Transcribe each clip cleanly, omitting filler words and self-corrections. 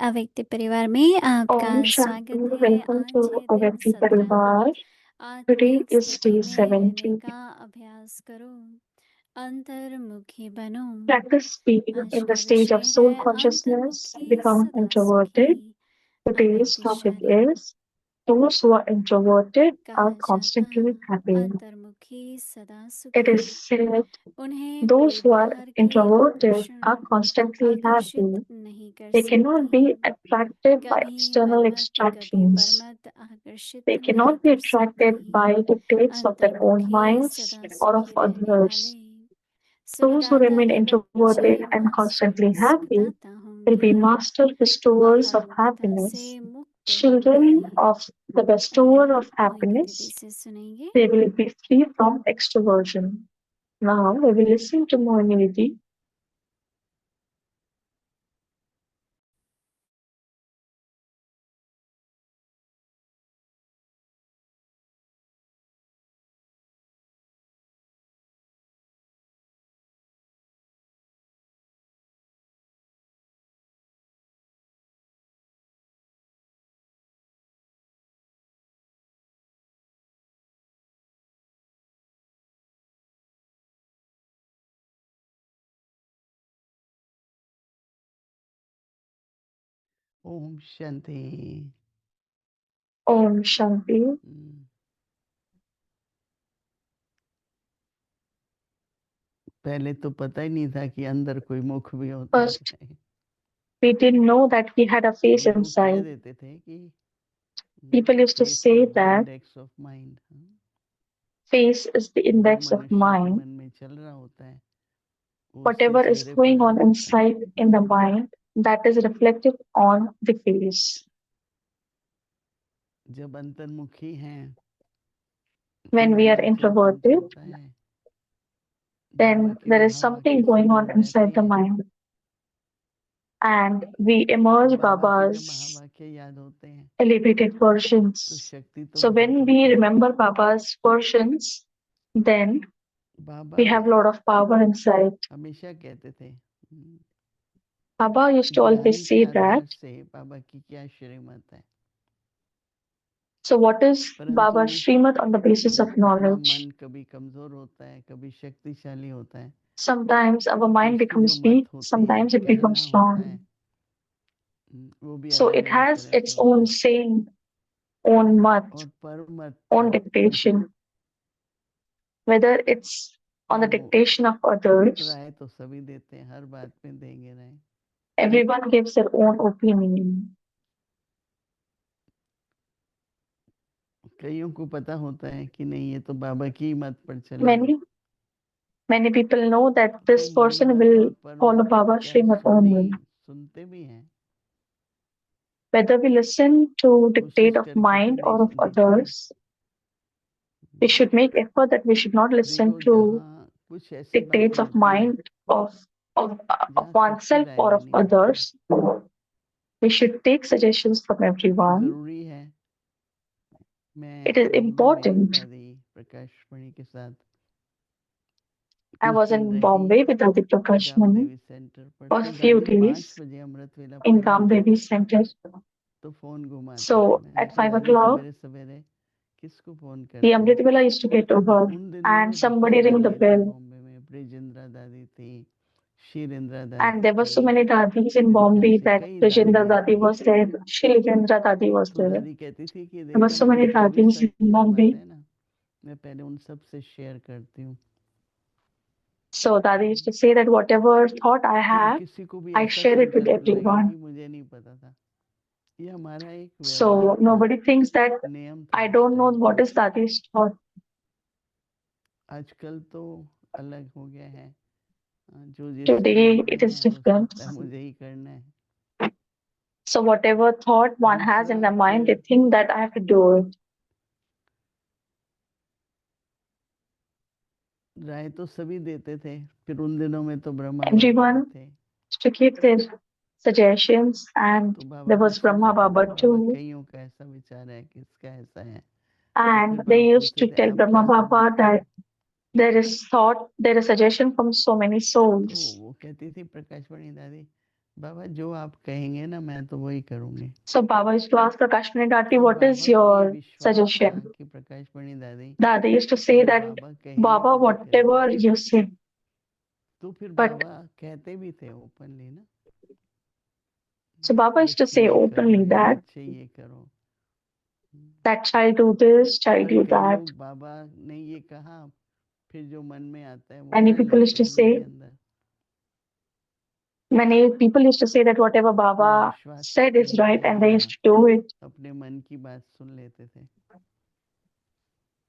अव्यक्ति परिवार में आपका Om स्वागत Shanti, है। welcome आज to है दिन Avyakti 17। Parivar. Today आत्मिक is स्थिति day में रहने 70. का अभ्यास करो, अंतर्मुखी बनो। Practice being आज in the का stage विषय of soul है consciousness, अंतर्मुखी become सदा introverted. सुखी Today's topic अवैतिशाली। is those who are introverted are कहा जाता, constantly happy. अंतर्मुखी सदा It सुखी, is said उन्हें those कोई who are बाहर के introverted आकर्षण are constantly आकर्षित happy. नहीं कर They सकते। cannot be attracted by कभी external मनमत कभी distractions. परमत आकर्षित They नहीं cannot be कर सकते। attracted by dictates of their own अंतर्मुखी minds सदा or of सुखी रहने others. वाले Those who सुखदाता remain के बच्चे introverted and स्वयं constantly happy सुखदाता will होंगे। be master bestowers of महामुखता से happiness, मुक्त होकर children of the अगला bestower of मोहिनी दीदी happiness. से सुनेंगे। They will be free from extroversion. Now we will listen to Mohinity. Om Shanti. Om Shanti. पहले तो पता ही नहीं था कि अंदर कोई मुख भी होता First, है। we didn't know that we had a face लोग कह inside. देते थे कि People used to face say is the that index of mind. face is the जो index of मनुष्य के mind. मन में चल रहा होता है वो उसके Whatever is चेहरे पर going आ on जाता है। inside in the mind, that is reflected on the face. जब अंतर्मुखी हैं When तो we are हमें चिंतन introverted, चलता है, बाबा then के there is महावाक्य something going on स्मरण रहते inside the हैं। mind. And we तो emerge बाबा के जब Baba's महावाक्य याद होते हैं elevated तो versions. शक्ति तो So बहुत when we होती है। remember Baba's versions, then Baba we have a lot of power inside. हमेशा कहते थे Baba used to ज्ञान always के say आधार that. से बाबा की क्या श्रीमत है, So what is परंतु Baba's Srimad on the basis of अपना knowledge? मन कभी कमजोर होता है, कभी शक्तिशाली होता है। Sometimes our तो mind उसकी जो becomes मत weak, होती है, sometimes it becomes कहना होता है, strong. वो भी So अलग it अलग has तरह के its होते own हैं। saying, own mat, और परमत own dictation. Whether it's on the वो dictation of others, राय तो सभी देते हैं, हर बात में देंगे राय। everyone gives their own opinion. कईयों को पता होता है कि नहीं ये तो बाबा की मत पर चलेगा। Many people know that तो this person मनमत will और follow परमत Baba क्या Srimad only. सुनते भी हैं, Whether we listen to कोशिश dictate of करके तो mind नहीं or of सुनते कभी। others, we should make effort that we should not listen देखो to जहाँ कुछ ऐसी बातें dictates of होती हैं mind of जहाँ सबकी oneself राय or of लेनी होती है, others. We should take suggestions from everyone. जरूरी है। It मैं is बॉम्बे में important. दादी प्रकाश मणि के साथ I कुछ was दिन in रही Bombay with Adi Prakash Mani Kamdevi centre पर। for a तो few दादी 5 days बजे अमृत वेला in पूरी होती Kamdevi थी Center. तो फोन घुमाते थे। So मैंने at कहा 5 दादी o'clock, सवेरे सवेरे किसको फोन the करते हो। Amrit Vela used to get तो over उन दिनों and में बहुत somebody ring the दादियाँ थी bell. बॉम्बे में। ब्रिजेंद्रा दादी थी, शीरेंद्रा And दादी there were so थी, many dadis in मेरे ख्याल Bombay से that कई Rajendra दादियाँ Dadi थी। was there, Shilendra Dadi was तो there. दादी कहती थी कि There were देखो so मेरी many जो भी dadis in सच्चा मत Bombay. है ना, मैं पहले उन सब से शेयर करती हूँ। So Dadi used to say that whatever thought I क्यों have, किसी को भी I ऐसा share it with संकल्प लगे everyone. कि मुझे नहीं पता था। ये हमारा एक व्यवहार So था, nobody thinks that नियम था I उस don't know टाइम what का। is Dadi's thought. आजकल तो अलग हो गया है, जो जिस Today फील्ड में it is है वो different. सोचता है मुझे ही करना है। So whatever thought one has in दूसरा their mind, they फिर think that I have to do it. राय तो सभी देते थे, फिर उन दिनों में तो ब्रह्मा बाबा भी Everyone थे। used to give their suggestions, and तो बाबा there को was Brahma सुना था Baba कि बाबा too. कईयों का ऐसा विचार है, किसका ऐसा है। तो फिर And they बाबा used पूछते to थे tell आप Brahma क्या Baba समझते that हो। there is suggestion from so many तो souls. वो कहती थी प्रकाश वाणी दादी, बाबा जो आप कहेंगे ना मैं तो वही करूंगी। So Baba used to ask Prakashmani Dati, तो what is बाबा को ये your विश्वास था suggestion? कि प्रकाश मणि दादी Dada used to say जो that, बाबा कहेंगे Baba, वही करेंगे। whatever you say. तो फिर But बाबा कहते भी थे ओपनली ना, so Baba used to बच्चे say ये करो openly या that बच्चे ये करो। that child do this, child पर do कई that. लोग बाबा ने ये कहा फिर जो मन में आता है वो Many कर people used लेते to हैं ना ये say, अंदर। many people used to say that whatever वो Baba विश्वास said is नहीं right, किया and they used जाना, to do it. अपने मन की बात सुन लेते थे।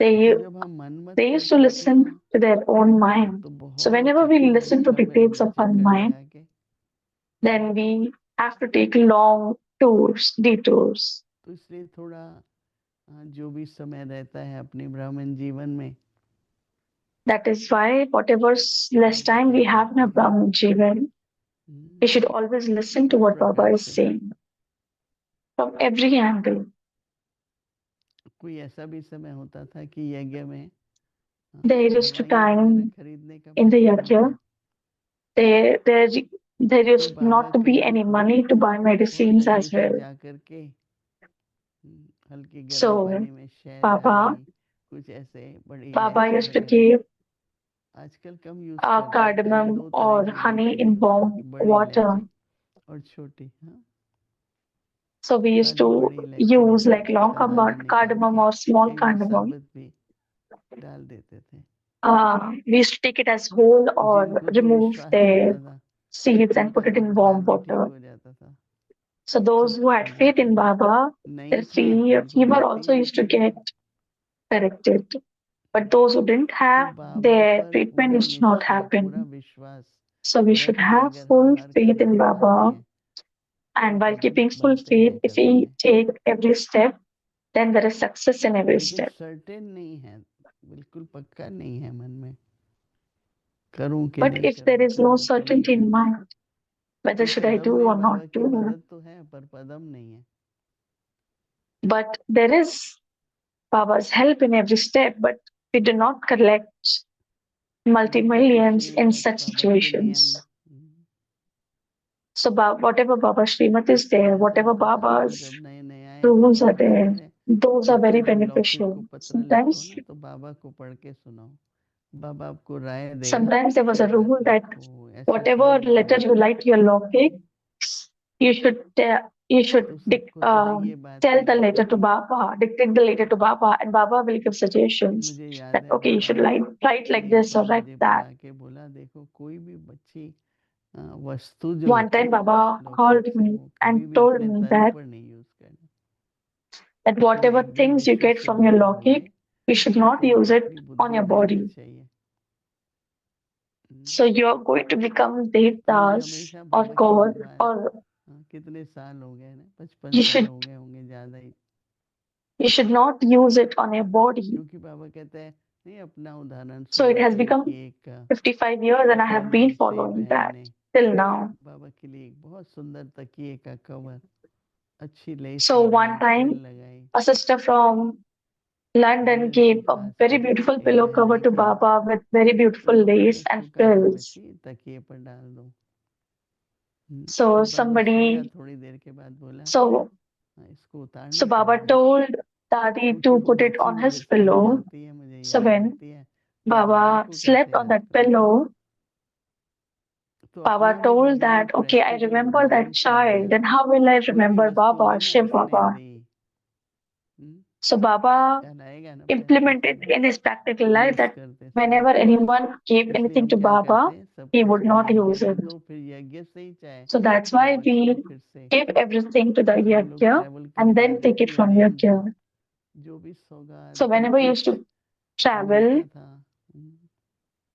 They तो जब हम मन मत they कर used to पाते हैं listen ना to their own mind. तो So बहुत whenever we चक्कर listen to लंबे dictates लंबे of our चक्कर mind, लगा के, then we have to take long tours, detours. तो इसलिए थोड़ा जो भी समय रहता है अपने ब्राह्मण जीवन में, That is why whatever less Baba time क्या we have in कहते our हैं Brahmin Jivan, we should always listen to her what Baba प्रकार is से। saying from every angle. कोई ऐसा भी समय होता था कि यज्ञ में There used to दवाइयाँ वगैरह time खरीदने का in the पैसा नहीं Yajna, था, there, there, there तो used Baba not to be कहीं any money to buy medicines hotel में as से well. जा करके हल्के गर्म So पानी में शहद डाली, कुछ ऐसे बड़ी Baba इलायची used to वगैरह give आजकल कम यूज करते हैं, पहले cardamom दो तरह or की honey मिलती in थी, warm बड़ी water. इलायची और छोटी। हाँ, So we used सारी to बड़ी इलायची use लेके like long छलनी निकाल cardamom के or small कई बार cardamom. साबुत भी डाल देते थे। We used to take it as whole or जिनको तो remove विश्वास the होता था seeds and उनका put it तो in बुखार warm भी ठीक water. हो जाता था, So those सब who had हो faith जाता in था। Baba, their नहीं था जिनको fever भक्ति also नहीं used to थी, get corrected. But those who didn't तो have, बाबा their पर treatment पूरा used to not निश्चय पूरा happen. विश्वास So we should रख के have अगर हम full हर faith in कदम उठाते Baba. हैं तो And while Kadam keeping full बढ़ते faith, हैं if कदम we में, take every step, then there is success in every लेकिन step. सर्टेन नहीं है, बिल्कुल पक्का नहीं है मन में, करूं कि But नहीं if there करूं, is no करूं कि नहीं certainty in करूं। mind, whether तो should I Kadam do or में not बाबा की do, मदद तो है पर पदम नहीं है। but there is Baba's help in every step, but we do not collect multi-millions बाबा की in श्रीमत, such बाबा के नियम, situations. So whatever Baba's Srimad is there, ऐसा whatever होता था कि Baba's जब नए नए आए तो rules are बाबा कहते there, थे those कि are very तुम जब लौकिक beneficial. को पत्र लिखो Sometimes, ना तो बाबा को पढ़ के सुनाओ, बाबा आपको राय देगा sometimes there was ये a बात rule that लिखो, ऐसे whatever समझाओ letter you उनको। write to your logik, you should तो सबको तो है ये बात tell कि the letter लिखो। to Baba, dictate the letter to Baba, and Baba will give suggestions मुझे याद that है okay, you should Baba write like ने एक this or बार write मुझे that. बुला के बोला देखो कोई भी बच्ची वस्तु जो One होती time है ना Baba लौकिक called से me वो and कभी भी told अपने me तन that पर नहीं यूज करना, that तुम whatever एकदम things you विश्व get from your सिद्ध logik, होगे you should not तुमको use it अपनी on बुद्धि your देनी body. चाहिए। So you're going to become तो मुझे Devdas हमेशा or बाबा की God, एक बात, or कितने साल हो गए ना, 55 you साल should हो गए होंगे ज़्यादा ही, you should not use it on your body. क्योंकि बाबा कहते हैं नहीं अपना उदाहरण So it has सुनाते हैं become कि एक 55 years and I have been London से following बहन that ने till now. बाबा के लिए एक बहुत सुंदर तकिए का कवर अच्छी लेस So one लगाई, फ्रिल time लगाई, a sister from London हरदम से gave a पास very में beautiful एक pillow बहन cover आई to थी, Baba with very तो beautiful बाबा lace ने and उसको कहा कि frills. बच्ची तकिए पर डाल दो। So फिर बाबा सोया, somebody, थोड़ी देर के बाद बोला so इसको so उतारना Baba पड़ेगा told Dadi क्योंकि to वो put it बच्ची on his मेरे सामने pillow. आती है, मुझे So याद when आती है, मैं बाबा Baba को कैसे slept on याद that करूं। pillow, तो Baba अपना भी told बाबा ने that, okay, I practical remember that उदाहरण child, सुनाया, and how will I कोई भी remember वस्तु Baba, लेना Shiv उसने Baba? दी। हम्म, So Baba याद आएगा ना पहले बचपन implemented में in his practical life use that करते समय, whenever anyone gave इसलिए anything हम to क्या Baba, करते हैं सब he कुछ would not यज्ञ use में it. दो, फिर यज्ञ से ही चाहे So that's वो why वस्तु we फिर से give everything to the हम लोग Yajna ट्रेवल and करते then हैं ना take it कि from अरे हमको Yajna. जो भी सौगात So जो whenever you used कुछ to travel मिलता था,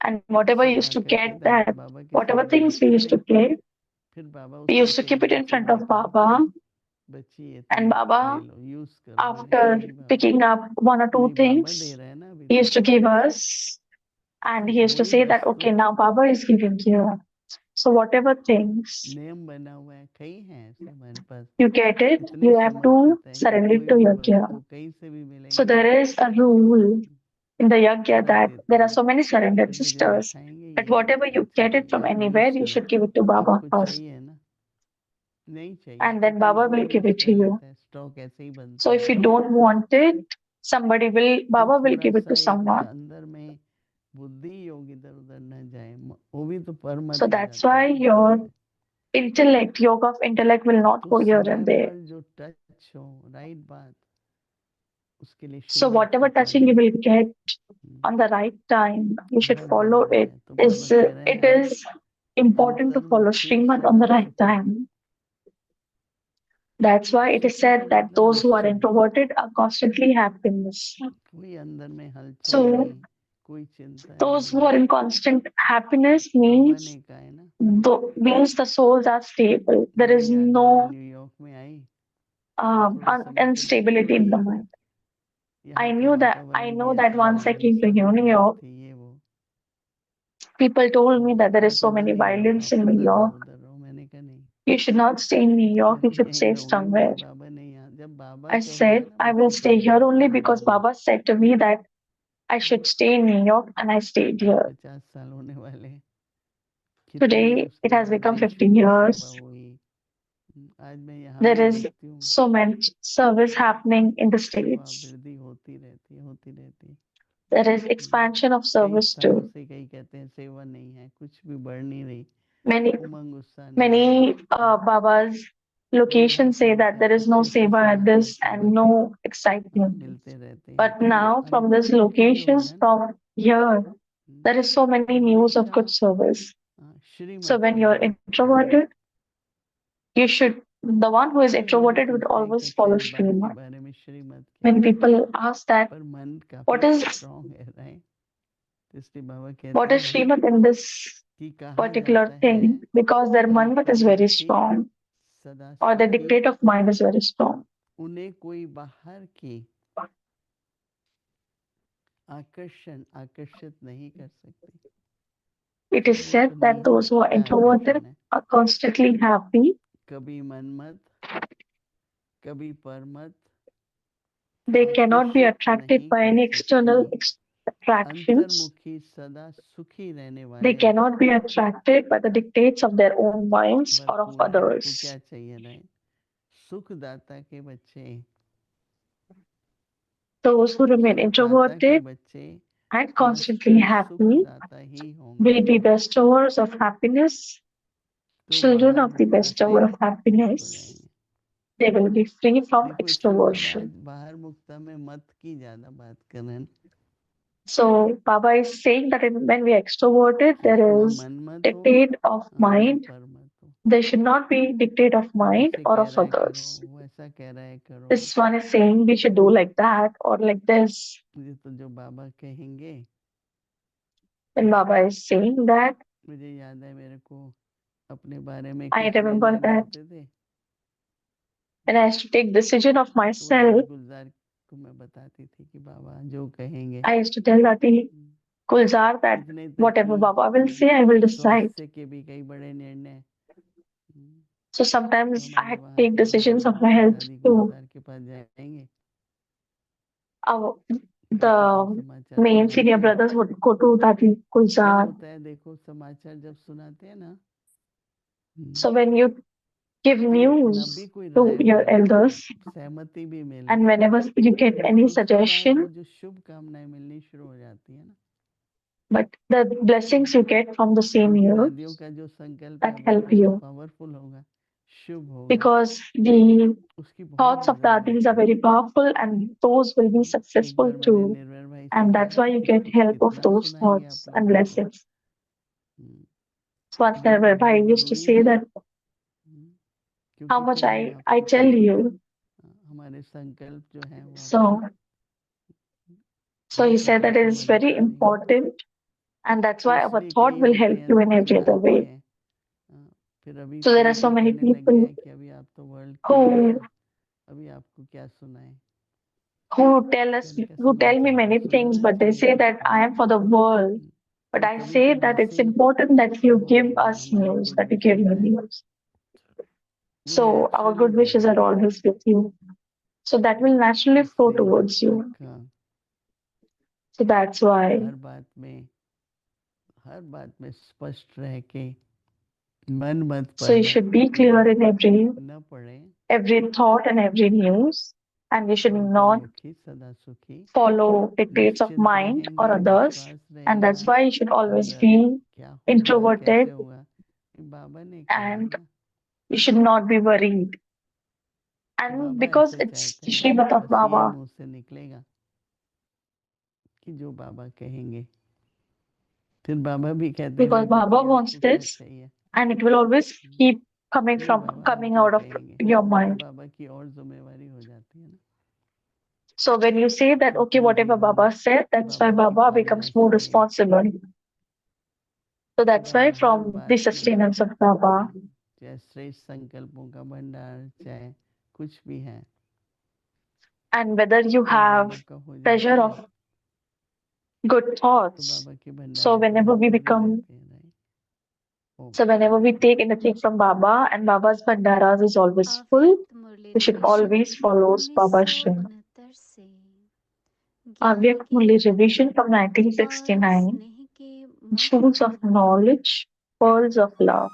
and whatever you सब used ला to करके get that, बाबा के whatever सामने things we रखते used थे, to get, फिर बाबा we उसको used to keep it Prem in से front of निकाल के Baba. बच्ची ये And तुम ले Baba, लो यूज करो। मैंने कहा after नहीं बाबा, picking up one or two नहीं बाबा दे things, रहे हैं ना अभी he तो। used to give us, and तो he used to वही say that, वस्तु okay, now Baba is giving you. So whatever things नियम बना हुआ है, कई हैं ऐसे हमारे पास, you get it, इतने you have to समर्पित हैं कि surrender it कोई to भी Yajna. वस्तु कहीं से भी So मिलेंगी there is a rule in the Yajna रख that देते there are हैं, so many surrendered फिर मुझे sisters दिखाएंगे that ये whatever you अच्छा get it लगा from इसको यूज anywhere, you करो, should give it to Baba सबको first. चाहिए ना। नहीं चाहिए and तो then कोई Baba और will give यूज it कर to you. लेता है, स्टॉक ऐसे ही बनता So if है। you don't want it, somebody will, तो Baba will थोड़ा give it सा to एक someone. अंदर में बुद्धि योग इधर उधर न जाए, वो भी तो परमत So ही that's जाता why है ना your वहाँ पे। intellect, yoga of intellect will not तो go here समय and there. पर जो टच हो, राइट बात, उसके लिए So श्रीमत whatever का touching you पालन। will get hmm, on the right time, you should बहुत follow जरूरी it. है। तो बाबा कह रहे It हैं is important to follow अंतर्मुखी Srimad on the सदा right सुखी। time. That's why it is सुखी का said that मतलब those who are निश्चिंत, introverted are constantly happiness. कोई अंदर में हलचल So नहीं, कोई चिंता those who नहीं। are in constant happiness Baba means ने कहा है ना, means the souls are stable. There मुझे is याद है मैं no न्यूयॉर्क में आई थोड़े समय के लिए, instability in the mind. यहाँ का I वातावरण भी know that ऐसा once है, I came to हिंसा New बहुत York, थी, ये वो। people told me that there कहा is कि so उधर many ही रहो violence आप, in New उधर रहो York. उधर रहो। मैंने कहा नहीं, You should not stay in New York. मैं You तो should यहीं stay रहूंगी, somewhere. मुझे बाबा ने यहाँ, जब बाबा I कहेंगे said ना I will बच्चे stay तुम here यहाँ only क्यों because रहोगे, Baba said to me that I should stay in New York, and I stayed here. 50 साल होने वाले, कितनी Today it उसके has बाद become देशों 15 की सेवा years. हुई। आज मैं यहाँ There भी is देखती हूँ, so much service happening in the सेवा states. वृद्धि होती रहती है, होती रहती है। There is expansion of कई service सालों too. से कई कहते हैं सेवा नहीं है, कुछ भी बढ़ नहीं रही, Many उमंग उत्साह नहीं है। many Baba's वो यहाँ locations से say that आकर there is no अच्छे अच्छे seva at समाचार this सुना and के no excitement. मिलते रहते हैं। But now from these अंतर्मुखी जो locations होगा ना, from here, there is so वो many news of हमेशा good service. So Shrimad when के you're लिए। introverted, you should, the one who is चलिए मैंने introverted would तुमसे एक always अच्छा follow इस बात के Srimad. बारे में, श्रीमत के, When people ask that, पर मन what काफी is स्ट्रांग है, राइट। तो इसलिए बाबा what कहते is हैं Srimad in this कि कहा जाता particular है thing? Because their manvat is very अंतर्मुखी strong, सदा or the सुखी, dictate of mind is very strong. उन्हें कोई बाहर की आकर्षण आकर्षित नहीं कर सकती। It is वो said तो नहीं that है those who are क्या introverted आकर्षण है, are constantly happy. कभी मनमत, कभी परमत, They cannot be आकर्षित attracted नहीं by कर any सकती। external attractions. अंतर्मुखी सदा सुखी रहने They वाले, cannot be attracted by the dictates of their own minds or of भरपूर है। आपको others. क्या चाहिए, राइट? सुखदाता के बच्चे, Those who remain सुखदाता के introverted बच्चे and constantly मास्टर happy सुखदाता ही will होंगे। be bestowers of happiness, तो children बाहर of the मुखता bestower से of मुक्त हो happiness. जाएंगे। They will be free from देखो इसलिए बाबा आज extroversion. बाहर मुक्ता में मत की ज्यादा बात कर रहे हैं So Baba is saying that when we are extroverted, कि there ना is मन मत हो, dictate of ना mind. पर मत हो। There should not be dictate of वो mind ऐसे or कह of रहा है करो, others. वो ऐसा कह रहा है करो। This one is saying we should do like that or like this. मुझे तो जो बाबा कहेंगे, When Baba is saying that, मुझे याद है मेरे को अपने बारे में I कुछ remember निर्णय that मिलते थे when I used to take decision of तो myself, दादी गुलजार को मैं बताती थी कि बाबा जो कहेंगे। I used to tell Dati Gulzar that इतने तक whatever कि Baba will say, I will decide. स्वास्थ्य के भी कई बड़े निर्णय, So तो sometimes I हमारे had to वहाँ take के decisions बुजुर्ग of my health दादी too. गुलजार के पास जाएंगे, Our, कैसे तुम the समाचार main सुनाती senior हो। brothers would go to Dati क्या Gulzar. होता है देखो, समाचार जब सुनाते हैं ना, So when you give तो ना news भी कोई to राय your मिले, elders, सहमति भी मिले, and whenever you get any तो उसके बाद वो suggestion, जो शुभ कामनाएं मिलनी शुरू हो जाती है ना, but the blessings you get from the same क्योंकि year दादियों का जो संकल्प है that वो help बहुत you, पावरफुल होगा, शुभ होगा, because the उसकी बहुत thoughts of the जरूरत Adis are है। very powerful and those will be एक successful बार मैंने too. निर्मल भाई से And कहा that's why you get help of कितना those सुनाएंगे आप thoughts and लोगों को। blessings. So once बोले Nirmal बहुत Bhai used to जरूरी say है, that how क्योंकि much फिर हम I आपसे tell कुछ you. हमारे संकल्प जो है वो So आपको so हो he said सके that it ऐसे is मदद very करेंगे। important, and that's तो why our इसलिए thought कई will होते help हैं you in every other सुनाते way. हैं, फिर अभी So there are कोई so कोई many कहने लग गया people है कि अभी आप तो वर्ल्ड किंग हो who गए, अभी आपको क्या सुनाए। who tell me समाचार तो many things, सुनाना but they say चाहिए। that I am for the world. But तो I कभी say तो that it's blessing important that you बहुत give बड़ा us हमारी news, good that you give विशेष me है, news. वो So our naturally good wishes देंगे। are always with you. So that will naturally flow इसलिए towards you. पक्का So that's why हर बात में स्पष्ट रह के मन मत So you पढ़ो, should be clear in न पढ़े, every thought and every news, and you should not अंतर्मुखी सदा सुखी, follow dictates of निश्चिंत mind or रहेंगे, others, विश्वास and that's रहेगा, why you should always अंदर be क्या होगा, कैसे introverted, होगा, ये बाबा ने कहा है and ना, you should not be worried. And Baba because ऐसा it's चाहते हैं, Srimad of बस ये Baba, मुंह से निकलेगा कि जो बाबा कहेंगे, फिर बाबा भी कहते हैं because बेटा Baba जी wants आपको क्या this, चाहिए, and it will always keep coming नहीं from बाबा हम coming जो out of कहेंगे, your तो mind. बाबा की और जिम्मेवारी हो जाती है ना, So when you say that, okay, अपने whatever जीवन Baba said, that's why बाबा की Baba becomes पालना more के लिए, responsible. So that's why Baba her from the बात में, sustenance of Baba, चाहे श्रेष्ठ संकल्पों का भंडार, चाहे कुछ भी है, and whether you वो have बाबा का हो जाता pleasure है, of good तो thoughts, बाबा के so भंडार को whenever हम we भर ही become, देते हैं, right. Om so whenever we take anything from Baba and Baba's Bhandaras is always full, अव्यक्त मुरली we should revision always follow Baba's stream. 1969 से ज्ञान Avyak के Muli रत्न revision from और 1969, स्नेह के मोती Jewels of Knowledge, Pearls of Love.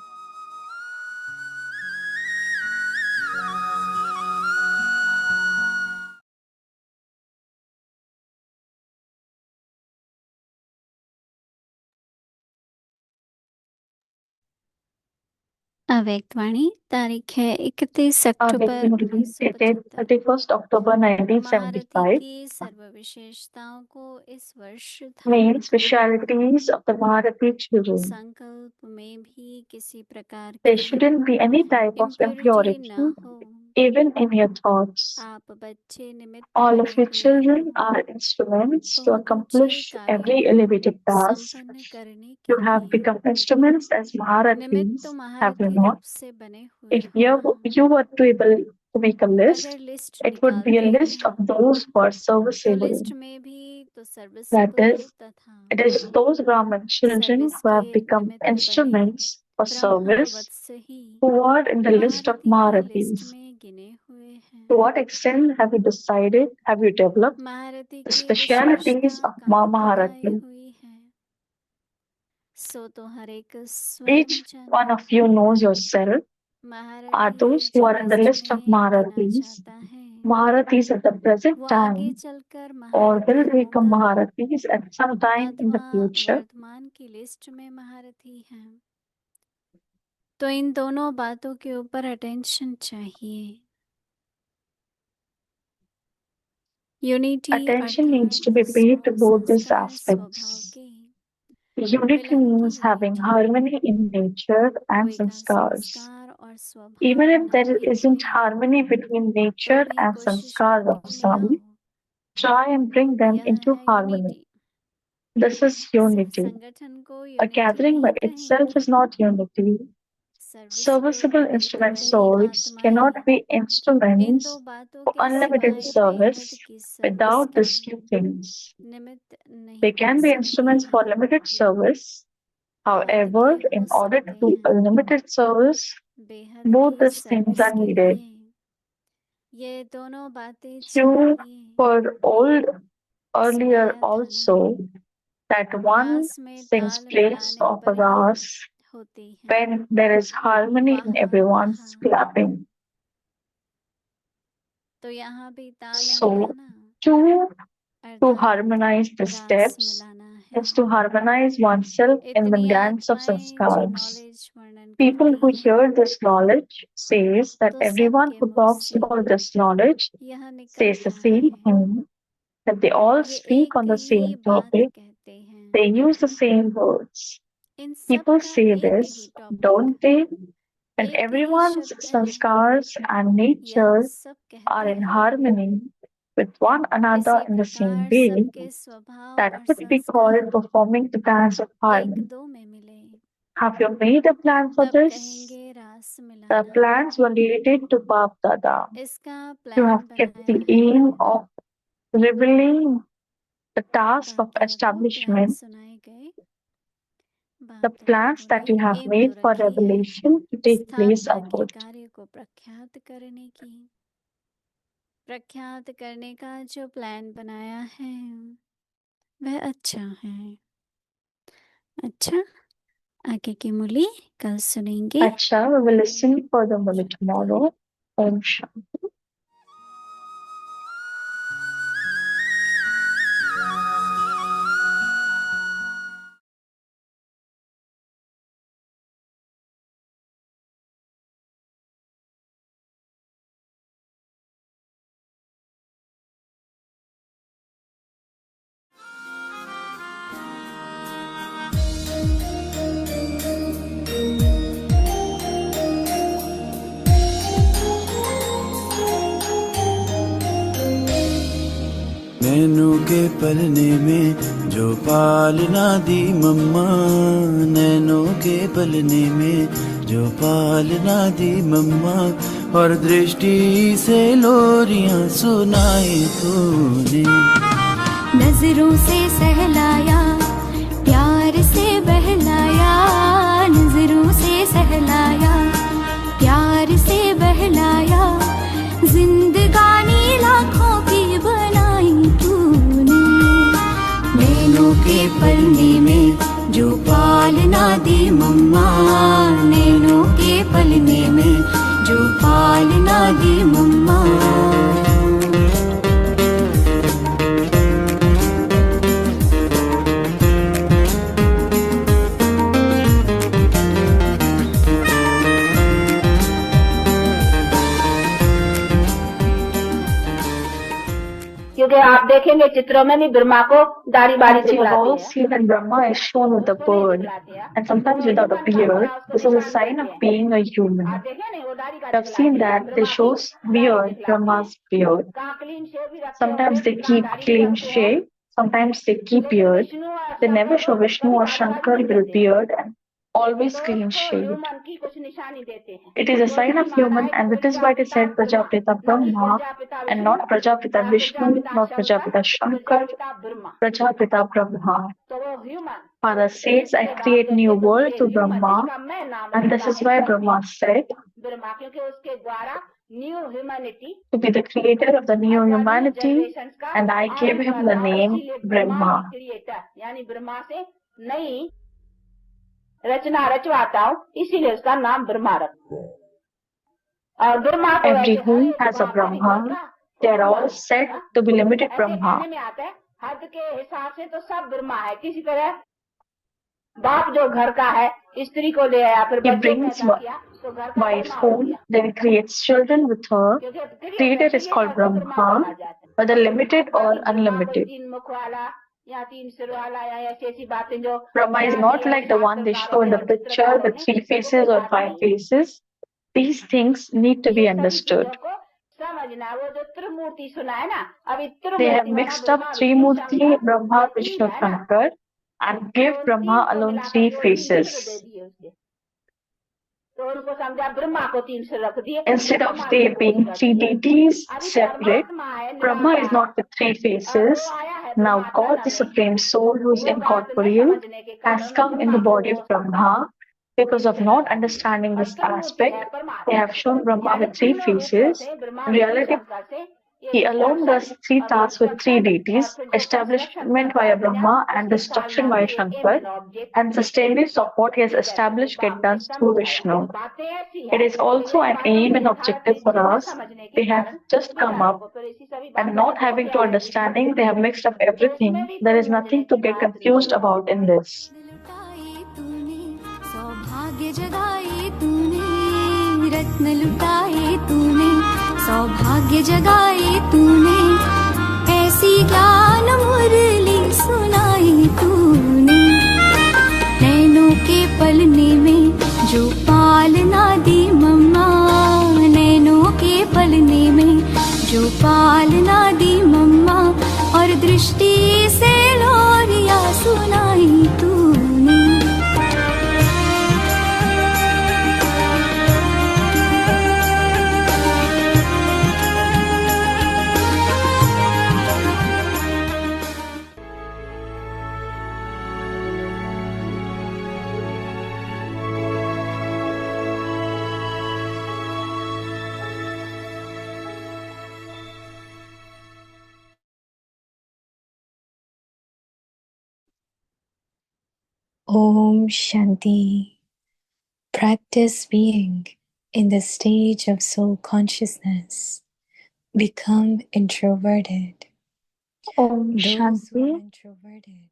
अव्यक्त वाणी तारीख है 31 Avyak अक्टूबर Muli dated 1975। 31st October महारथी 1975. की सर्व विशेषताओं को इस वर्ष Main धारण कर specialities of the Maharathi children. संकल्प में भी किसी प्रकार There की shouldn't be any type of impurity impurity, न हो। even in your thoughts. आप बच्चे निमित्त All of बने your हुए children हैं are instruments to बहुत ऊंचे accomplish कार्यों every को elevated task. संपन्न करने के You have लिए become instruments as निमित्त Maharathis, तो have you महारथी not? रूप से बने हुए If हो you, ना। you were to able to make a list, अगर list it would be a निकालते list of हैं those who are तो serviceable. लिस्ट में भी तो That सर्विसेबल is, तथा it is those Brahmin children service who के have become निमित्त बने instruments for Brahma service Vatsa he who are in the list of महारथी की लिस्ट Maharathis. में गिने हुए हैं। To what extent have you decided, have you developed महारथी the की specialities विशेषता of कहाँ बताई Maharathi? हुई है सो तो हर एक स्वयं Each one जाने। of you knows yourself. Are महारथी those who जो are in the list list of में गिना Maharathis, जाता है Maharathis at the present वो आगे time, चलकर or will महारथी become होगा Maharathis at some time in the अथवा future? वर्तमान की लिस्ट में महारथी हैं। तो इन दोनों बातों के ऊपर अटेंशन चाहिए। यूनिटी Attention needs to अर्थात be paid to स्वभाव both these संस्कार स्वभाव aspects. के Unity मिलन की means having unity. harmony in nature and कोई का sanskars. संस्कार और Even स्वभाव if ना there भी isn't मिले harmony between तो nature भी and कोशिश sanskars of करके some, मिलाओ। try and bring them यह into है harmony. यूनिटी। This is सिर्फ unity. संगठन को A यूनिटी gathering by नहीं itself is कहेंगे। not unity. सर्विसिबल Serviceable निमित्त instrument बनी souls cannot आत्माएं be इन instruments दो बातों for के unlimited सिवाय service बेहद की सर्विस without का these two things. निमित्त नहीं They बन can be सकते instruments for हैं। limited service. हद However, के हो in order to सकते do a हैं limited service, बेहद both की these things सर्विस are के needed. लिए ये दोनों बातें You चाहिए। were old earlier सुनाया था ना also that one रास में sings ताल praise मिलाने of a पर ही ras होती है। when there is harmony in वहाँ everyone's कहा clapping. तो यहाँ भी ताल So, मिलाना to अर्थात harmonize the रास steps मिलाना है। is to harmonize oneself in the इतनी dance of आत्माएं जो sanskars. नॉलेज वर्णन People करती who हैं hear this knowledge says that तो everyone सबके who मुख talks से about this knowledge यह says निकलता the same है। thing, that they all ये speak on एक the ही same बात topic, कहते हैं। they use the same words. इन सब People का say एक this, he topic don't they? When एक ही everyone's शब्द है। sanskars and यह nature सब are कहते in हैं harmony with one another इसी in the same प्रकार way, सबके स्वभाव that और would be called संस्कार performing the dance of एक harmony. दो में मिले Have you made a plan for तब this? कहेंगे रास The मिलाना। plans were related to Bap Dada. इसका You प्लान have kept बनाया the है। aim of revealing the task of बाकी अधूर प्लान establishment, सुनाए गए। the बाप दादा plans that you बोले have एम तो made for रखी है revelation to take place स्थापना के afoot. कार्य को प्रख्यात करने की। प्रख्यात करने का जो प्लान बनाया है वह अच्छा है। अच्छा आगे की मुरली कल सुनेंगे। अच्छा, we will listen for the movie tomorrow. Om Shanti. नैनों के पलने में जो पालना दी मम्मा, नैनों के पलने में जो पालना दी मम्मा, और दृष्टि से लोरियां सुनाई तूने। नजरों से सहलाया, प्यार से बहलाया, नजरों से सहलाया, प्यार से बहलाया, जिंदगानी लाखों की बनाई तूने। नैनों के पलने में जो पालना दी मम्मा, नैनों के पलने में जो पालना दी मम्मा। क्योंकि आप देखेंगे चित्रों में भी ब्रह्मा को दाढ़ी बाड़ी As you have all दिखलाते हैं। seen that Brahma is shown with a beard and sometimes without a beard. This is a sign of being a human. आप देखें नहीं, वो दाढ़ी You have seen that they shows beard, Brahma's beard. कहाँ clean shave भी रखते Sometimes होंगे, they कहाँ keep दाढ़ी clean रखते हैं। shave, sometimes they keep लेकिन beard. विष्णु और They never शंकर show को Vishnu or कभी Shankar बाल with a नहीं देते। beard and always तो clean उसको shaved. ह्यूमन की कुछ निशानी देते हैं। It is a तो sign उसकी of माना human है कि and that is why it is said Prajapita न कि Brahma Prajapita and Vishnu, not Prajapita न Vishnu, Prajapita not Shankar, Prajapita Shankar, Prajapita Brahma. Prajapita Brahma. तो वो human Father says, I create new world to Brahma, and this is why Brahma said Brahma, क्योंकि उसके द्वारा new humanity to be the creator of the new humanity, and I gave him the name Brahma. Creator यानी ब्रह्मा से नई रचना रचवाता हूँ, इसीलिए उसका नाम ब्रह्मा रखा। और ब्रह्मा को Every वैसे home हर has a एक वहाँ पर Brahma. They are all said to be limited ऐसे Brahma. कहने में आता है, हद के हिसाब से तो सब ब्रह्मा है। किसी तरह बाप जो घर का है, स्त्री को ले आया, फिर He बच्चों brings पैदा किया, तो घर का wife ब्रह्मा हो home, गया। then he creates children with her. क्योंकि Creator is called Brahma, whether limited or unlimited. तीन मुख वाला या तीन सिर वाला या ऐसी ऐसी बातें जो Brahma is not like the one they show in the picture with 3 faces or 5 faces. These things need to be understood. समझना, वो जो त्रिमूर्ति सुना है ना, अभी They have mixed up Trimurti, Brahma, Vishnu, Shankar and give Brahma alone 3 faces. तो उनको समझा ब्रह्मा को तीन सिर रख दिए। Instead of there being 3 deities separate, Brahma is not with 3 faces. Now God, the Supreme Soul, who is incorporeal, has come in the body of Brahma. Because of not understanding this aspect, they have shown Brahma with 3 faces. In reality, he alone does 3 tasks with 3 deities, establishment via Brahma and destruction via Shankar, and sustained support he has established get done through Vishnu. It is also an aim and objective for us. They have just come up and not having to understanding, they have mixed up everything. There is nothing to get confused about in this. सौभाग्य जगाए तूने, रत्न लुटाए तूने, सौभाग्य जगाए तूने, ऐसी ज्ञान मुरली सुनाई तूने। नैनों के पलने में जो पालना दी मम्मा, नैनों के पलने में जो पालना दी मम्मा, और दृष्टि से लोरिया सुनाई तूने। Om Shanti. Practice being in the stage of soul consciousness. Become introverted. Om Those who Shanti. are introverted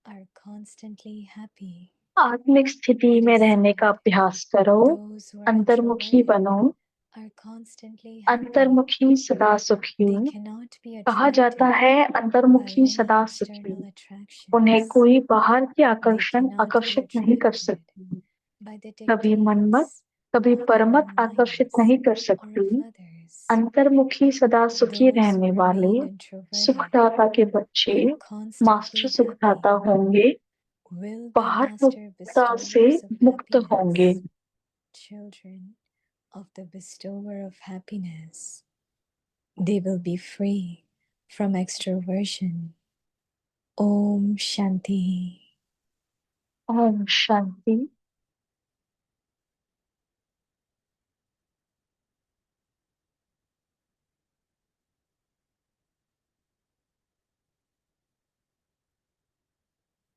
are constantly happy. आत्मिक स्थिति It में is रहने का said, अभ्यास करो, those who are अंतर्मुखी introverted बनो, are constantly happy. अंतर्मुखी सदा सुखी। They cannot be कहा जाता attracted है by अंतर्मुखी any सदा सुखी। external उन्हें attractions. कोई बाहर की They आकर्षण cannot be आकर्षित नहीं कर attracted सकती। by the कभी मनमत, dictates कभी of their परमत own आकर्षित minds नहीं कर or of सकती। others. अंतर्मुखी सदा सुखी Those रहने who वाले remain introverted सुखदाता के बच्चे are मास्टर constantly सुखदाता happy, होंगे, will be बाहर master मुक्तता से bestowers of मुक्त होंगे। happiness, children of the bestower of happiness. They will be free from extroversion. Om Shanti. Om Shanti.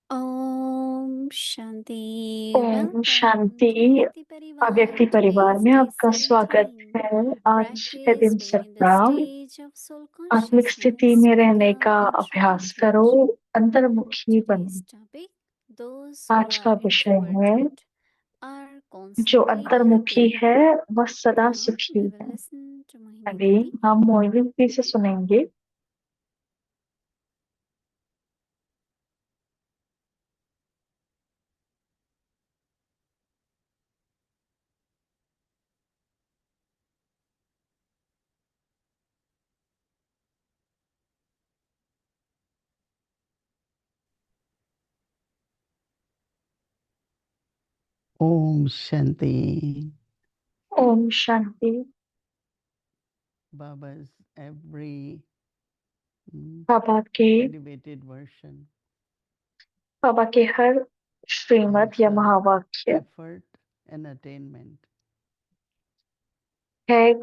Om Shanti. Om welcome Shanti. To व्यक्ति परिवार। व्यक्ति परिवार Today's में day आपका स्वागत 17. है। आज है Practice दिन being in the सप्ताह। stage of soul आत्मिक स्थिति consciousness. में रहने Become का अभ्यास करो, introverted. अंतर्मुखी बनो। Today's topic: those who आज का are विषय है introverted are जो constantly अंतर्मुखी happy. है वह सदा Now सुखी we will है। listen to Mohini अभी Didi. हम मोहिनी दीदी से सुनेंगे। ओम शांति। ओम शांति। Baba's every बाबा के elevated version बाबा के हर श्रीमत has या महावाक्य effort and attainment. है,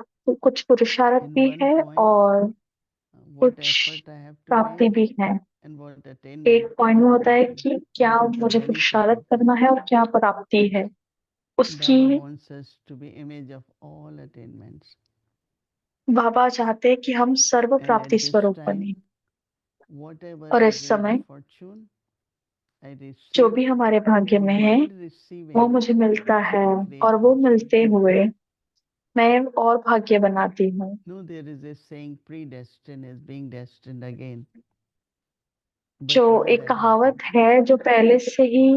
कुछ पुरुषार्थ In भी one है point, और what कुछ effort I have to प्राप्ति make भी है। and what एक attainment पॉइंट में होता है कि क्या is the मुझे benefit पुरुषार्थ of करना it. है और क्या प्राप्ति है उसकी। Baba wants us to be image of all attainments. बाबा चाहते हैं कि हम सर्व And प्राप्ति at this स्वरूप बने। time, whatever और I इस bring समय the fortune, I जो receive, भी हमारे भाग्य में and है while वो receiving, मुझे मिलता है, I create और वो fortune. मिलते हुए मैं और भाग्य बनाती हूँ। No, there is a saying, predestined is being destined again. But जो will एक that कहावत happen? है जो पहले से ही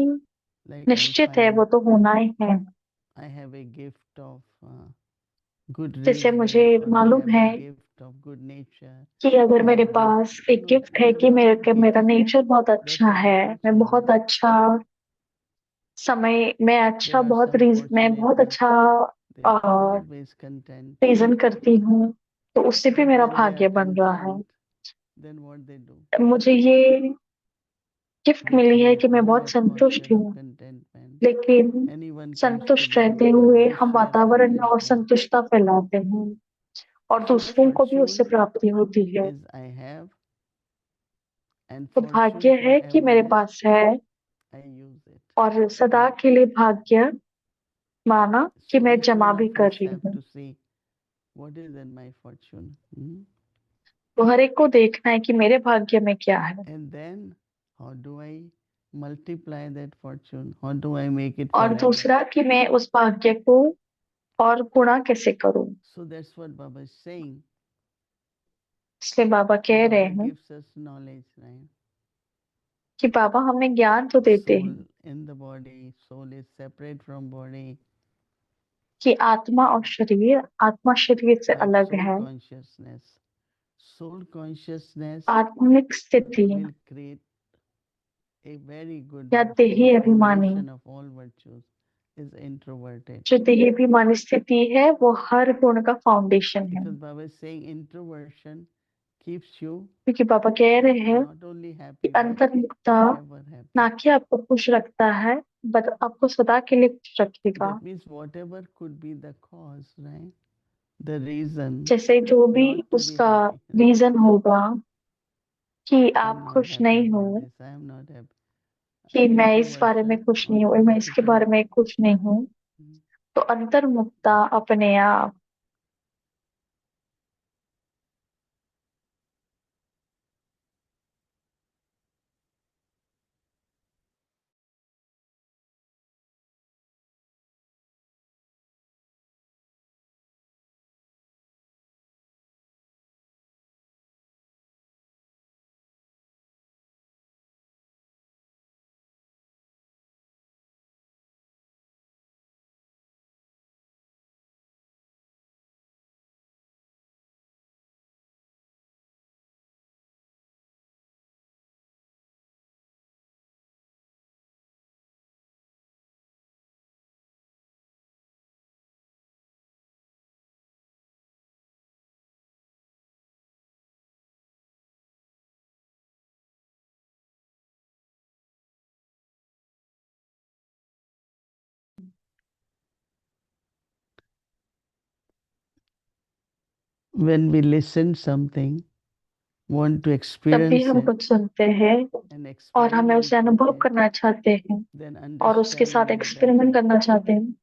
Like I निश्चित है, वो find तो होना ही है। I have a gift of good जैसे reasoning, मुझे or I मालूम have a है gift of good nature, कि अगर I मेरे have this. पास एक No, गिफ्ट है there are कि lot of मेरा gifts. नेचर बहुत That's अच्छा a है, different मैं बहुत story. अच्छा समय, मैं अच्छा There are बहुत some मैं बहुत fortunate, अच्छा they are always content. Reason करती हूँ, तो उससे भी But मेरा when they भाग्य are बन रहा है। content, then what they do? मुझे ये गिफ्ट They मिली है create कि मैं whole बहुत संतुष्ट atmosphere of हूँ, contentment. लेकिन Anyone comes to संतुष्ट visit रहते them, हुए they हम share वातावरण में और contentment. संतुष्टता फैलाते हैं और So दूसरों को भी उससे fortune प्राप्ति होती है। is I have, and तो भाग्य fortune है कि मेरे forever is पास है I use it. और सदा के लिए भाग्य माना कि So मैं each जमा one भी of कर us रही have हूँ। to see what is in my fortune. तो हर एक को देखना है कि मेरे भाग्य में क्या है, And then how do I multiply that fortune? How do I make it और forever? दूसरा कि मैं उस भाग्य को और गुणा कैसे करूं। So that's what Baba is saying. इसलिए बाबा कह रहे Baba हैं gives us knowledge, right? कि बाबा हमें ज्ञान तो देते Soul हैं in the body, soul is separate from body. कि आत्मा शरीर से But अलग soul है। consciousness आत्मिक स्थिति will create a very good या देही अभिमानी, foundation of all virtues is introverted. जो देही अभिमानी स्थिति है वो हर गुण का फाउंडेशन है। Because Baba is saying introversion keeps you क्योंकि बाबा कह रहे हैं not only कि happy but अंतर्मुखता ever happy. ना कि आपको खुश रखता है, बट आपको सदा के लिए खुश रखेगा। That means whatever could be the cause, right? The reason जैसे जो भी not to be उसका happy. रीजन होगा कि I'm आप not खुश happy नहीं हो, about this. I am not happy. कि मैं इस बारे में खुश नहीं हूँ, मैं इसके बारे में खुश नहीं हूँ, तो अंतर्मुखता अपने आप When we listen something, want to जब भी experience हम it कुछ सुनते हैं and और हमें experiment उसे with अनुभव it, करना चाहते हैं then और उसके साथ understanding is एक्सपेरिमेंट better. करना चाहते हैं,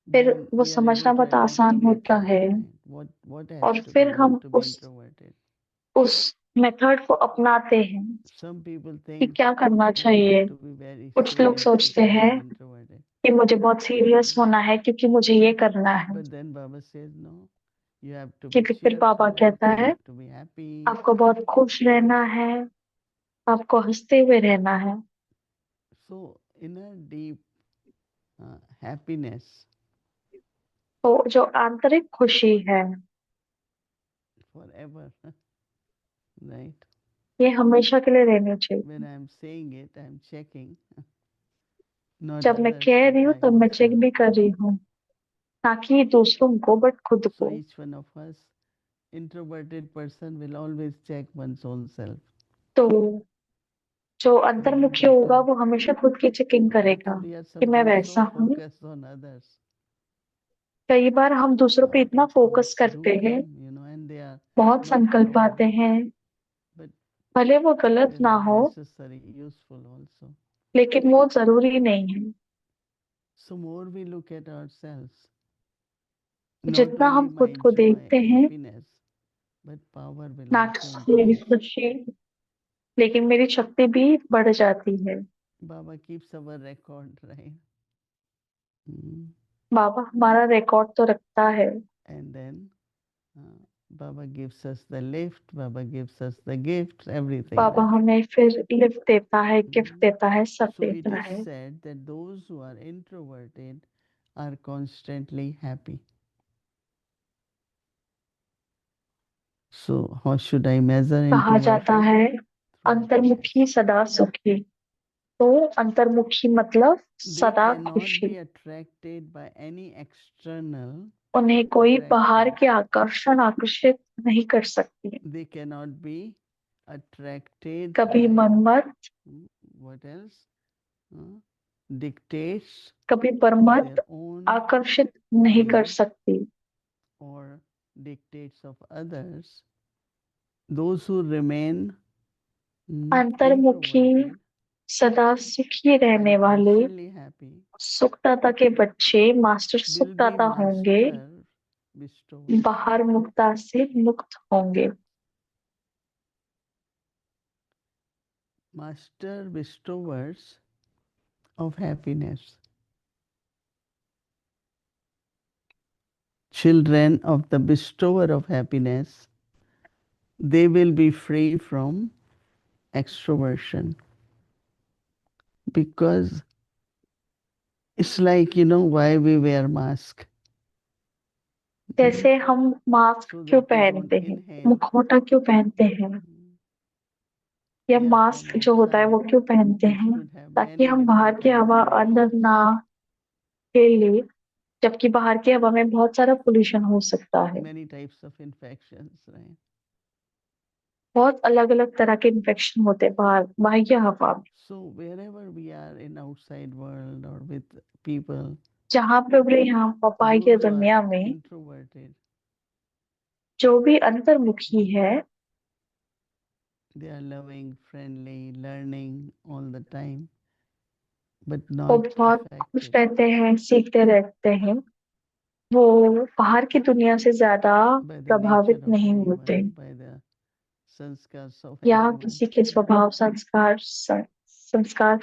फिर Then वो we are समझना able to बहुत आसान identify होता है correctly, right? What has और to फिर be done हम to be उस introverted. मेथड को अपनाते हैं Some people कि think क्या करना I चाहिए। have to be very कुछ लोग serious सोचते because हैं I'm introverted. कि मुझे बहुत सीरियस होना है क्योंकि मुझे ये करना है, But then Baba says, no, you have to be क्योंकि फिर बाबा cheerful, कहता you है have to be happy. आपको बहुत खुश रहना है, आपको हंसते हुए रहना है। So inner deep happiness तो जो आंतरिक खुशी है forever, right? ये हमेशा के लिए रहनी चाहिए। When I'm saying it, I'm checking not जब मैं others कह but रही हूँ तो मैं चेक myself. भी कर रही हूँ, ना कि दूसरों को बट खुद So को। each one of us, introverted person will always check one's own self. तो जो But अंतर्मुखी होगा वो हमेशा खुद की चेकिंग करेगा because we are कि मैं sometimes वैसा so हूँ। focused on others, कई बार हम दूसरों पे इतना thoughts फोकस do करते हैं, come, and they are बहुत not संकल्प आते wrong, हैं, but भले वो गलत very ना हो necessary, useful also. लेकिन वो जरूरी नहीं है। So more we look at ourselves, not जितना only हम my खुद को joy, देखते हैं, happiness, but power will ना also कि मेरी increase. खुशी, लेकिन मेरी शक्ति भी बढ़ जाती है। Baba keeps our record, right? बाबा हमारा रिकॉर्ड तो रखता है। And then Baba gives us the lift, Baba gives us the gifts, everything. Baba Right? हमें फिर लिफ्ट देता है, गिफ्ट देता है, सब So it देता is है। said that those who are introverted are constantly happy. So how should I measure कहा जाता introversion? है Through अंतर्मुखी happiness. सदा सुखी। तो अंतर्मुखी मतलब They सदा cannot खुशी। be attracted by any external उन्हें कोई बाहर के attractions. आकर्षण आकर्षित नहीं कर सकती। They cannot be attracted कभी by Manmath, what else? Dictates कभी of परमत their own आकर्षित नहीं कर will सकती। or dictates of others. Those who remain अंतर्मुखी introverted सदा सुखी रहने and वाले constantly happy सुखदाता के बच्चे मास्टर will be सुखदाता होंगे, master bestowers. बाहर मुक्ता से मुक्त होंगे। Master bestowers of happiness. Children of the bestower of happiness, they will be free from extroversion. Because it's like, why we wear mask. जैसे हम मास्क So क्यों that we don't पहनते हैं, inhale मुखौटा क्यों पहनते हैं, या air मास्क from जो होता है वो outside, क्यों पहनते which हैं, could have ताकि many हम बाहर different की kind of हवा अंदर ना pollutions, ले, जबकि बाहर की हवा में बहुत सारा पोल्यूशन हो सकता है। many types of infections, right? बहुत अलग अलग तरह के इन्फेक्शन होते हैं बाहर बाह्य हवा में। So wherever we are in outside world or with people, जहाँ पे भी यहाँ बाह्य those who are दुनिया में introverted, जो भी अंतर्मुखी है, they are loving, friendly, learning all the time. but वो not बहुत खुश affected रहते हैं, सीखते रहते हैं। वो बाहर की दुनिया से ज्यादा by the nature प्रभावित of नहीं anyone, होते by the sanskars of या anyone. किसी के स्वभाव संस्कार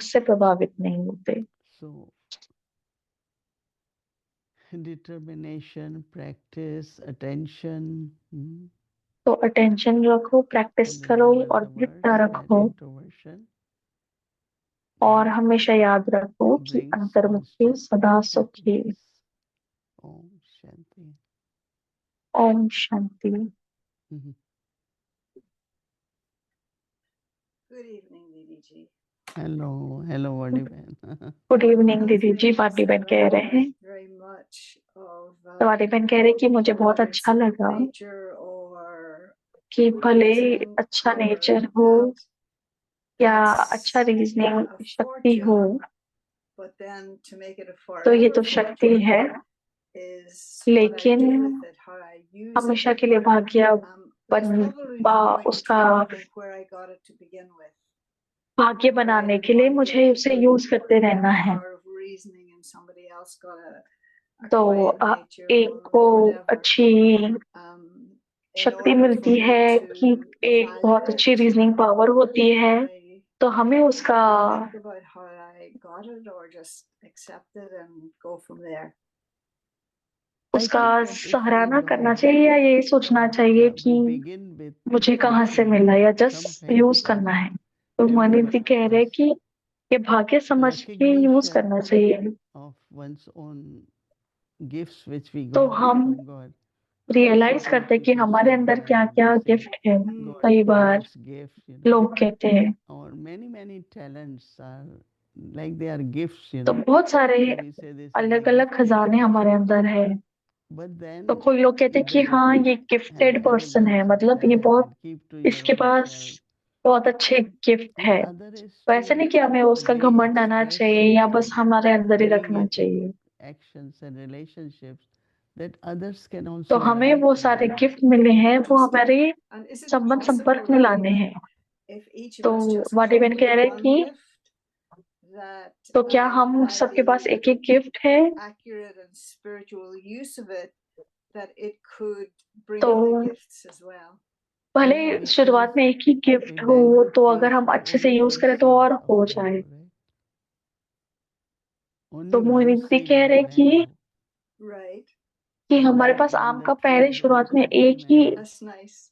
से प्रभावित नहीं होते। So, determination, practice, attention. तो अटेंशन रखो, प्रैक्टिस And करो remember और the दृढ़ता words that रखो, introversion और हमेशा याद रखो कि brings अंतर्मुखी constant सदा सुखी। happiness. Om Shanti. ओम शांति। Mhm. Good evening, Didi ji. Hello, Vardhan. Good evening दीदी जी, वाटी बहन कह रहे हैं। Very much of तो वाटी बहन कह रहे हैं कि मुझे बहुत whether it's अच्छा लगा nature or कि good भले reasoning अच्छा or नेचर हो या अच्छा that's रीजनिंग a शक्ति हो, fortune, but then to make it a तो ये forever तो शक्ति fortune है, is what I लेकिन do with it, how I use it. हमेशा के लिए भाग्य There's probably no point उसका trying to think where I got it to begin with. भाग्य बनाने के लिए मुझे उसे यूज करते रहना है। Power of reasoning and somebody else got a तो quiet nature एक or को whatever. अच्छी In शक्ति order मिलती for me है to कि एक value बहुत अच्छी it, रीजनिंग पावर होती है, I तो हमें उसका think about how I got it or just accept it and go from there. उसका सराहना करना चाहिए या यही सोचना चाहिए कि मुझे कहाँ से मिला, या जस्ट यूज करना है। तो मोहिनी जी कह रहे हैं कि ये भाग्य समझ के यूज करना चाहिए। तो हम रियलाइज करते हैं कि हमारे अंदर क्या क्या गिफ्ट है। कई बार लोग कहते हैं or many talents are like they are gifts, तो बहुत सारे So we say this is a अलग अलग gifted खजाने हमारे अंदर है। But then तो कोई लोग कहते हैं कि the हाँ ये गिफ्टेड पर्सन है, arrogance of मतलब ये that बहुत and keep to your इसके own पास self. बहुत अच्छे गिफ्ट And है। other is वैसे to नहीं कि हमें उसका घमंड आना re-express चाहिए या बस हमारे अंदर ही bring रखना it चाहिए। into actions and relationships that others can तो also हमें learn वो from सारे you. गिफ्ट मिले हैं, वो हमारे And is it संबंध संपर्क possible में really लाने हैं। that if each of तो us just वाटी come बहन with कह रहे हैं one कि gift, that तो क्या हम by सबके पास the एक एक गिफ्ट है, accurate and spiritual use of it, that it could bring तो other gifts as well? भले Yeah, because शुरुआत में एक ही गिफ्ट हो, banquet तो feast अगर हम अच्छे से only यूज करें तो और proceeds of हो rainbow, जाए। right? तो Only मोहिनी one जी seed कह of रहे हैं rainbow. Right. कि And हमारे that पास when आम the का tree पहले शुरुआत grows में into एक ही many, That's nice.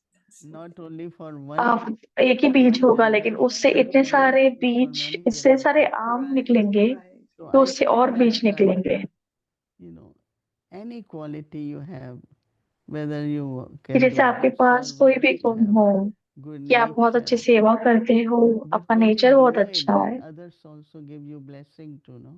not only for one एक ही बीज होगा, लेकिन generation, उससे but इतने many सारे for बीज, many इससे सारे generations. आम Right, निकलेंगे, right. So तो I उससे feel और बीज that निकलेंगे। you know, any quality you have, whether you कि can जैसे be आपके good पास कोई भी servant, you गुण have हो, good कि आप बहुत अच्छी nature, सेवा करते हो, but आपका when you नेचर बहुत do it, अच्छा then है, others also give you blessing too, no?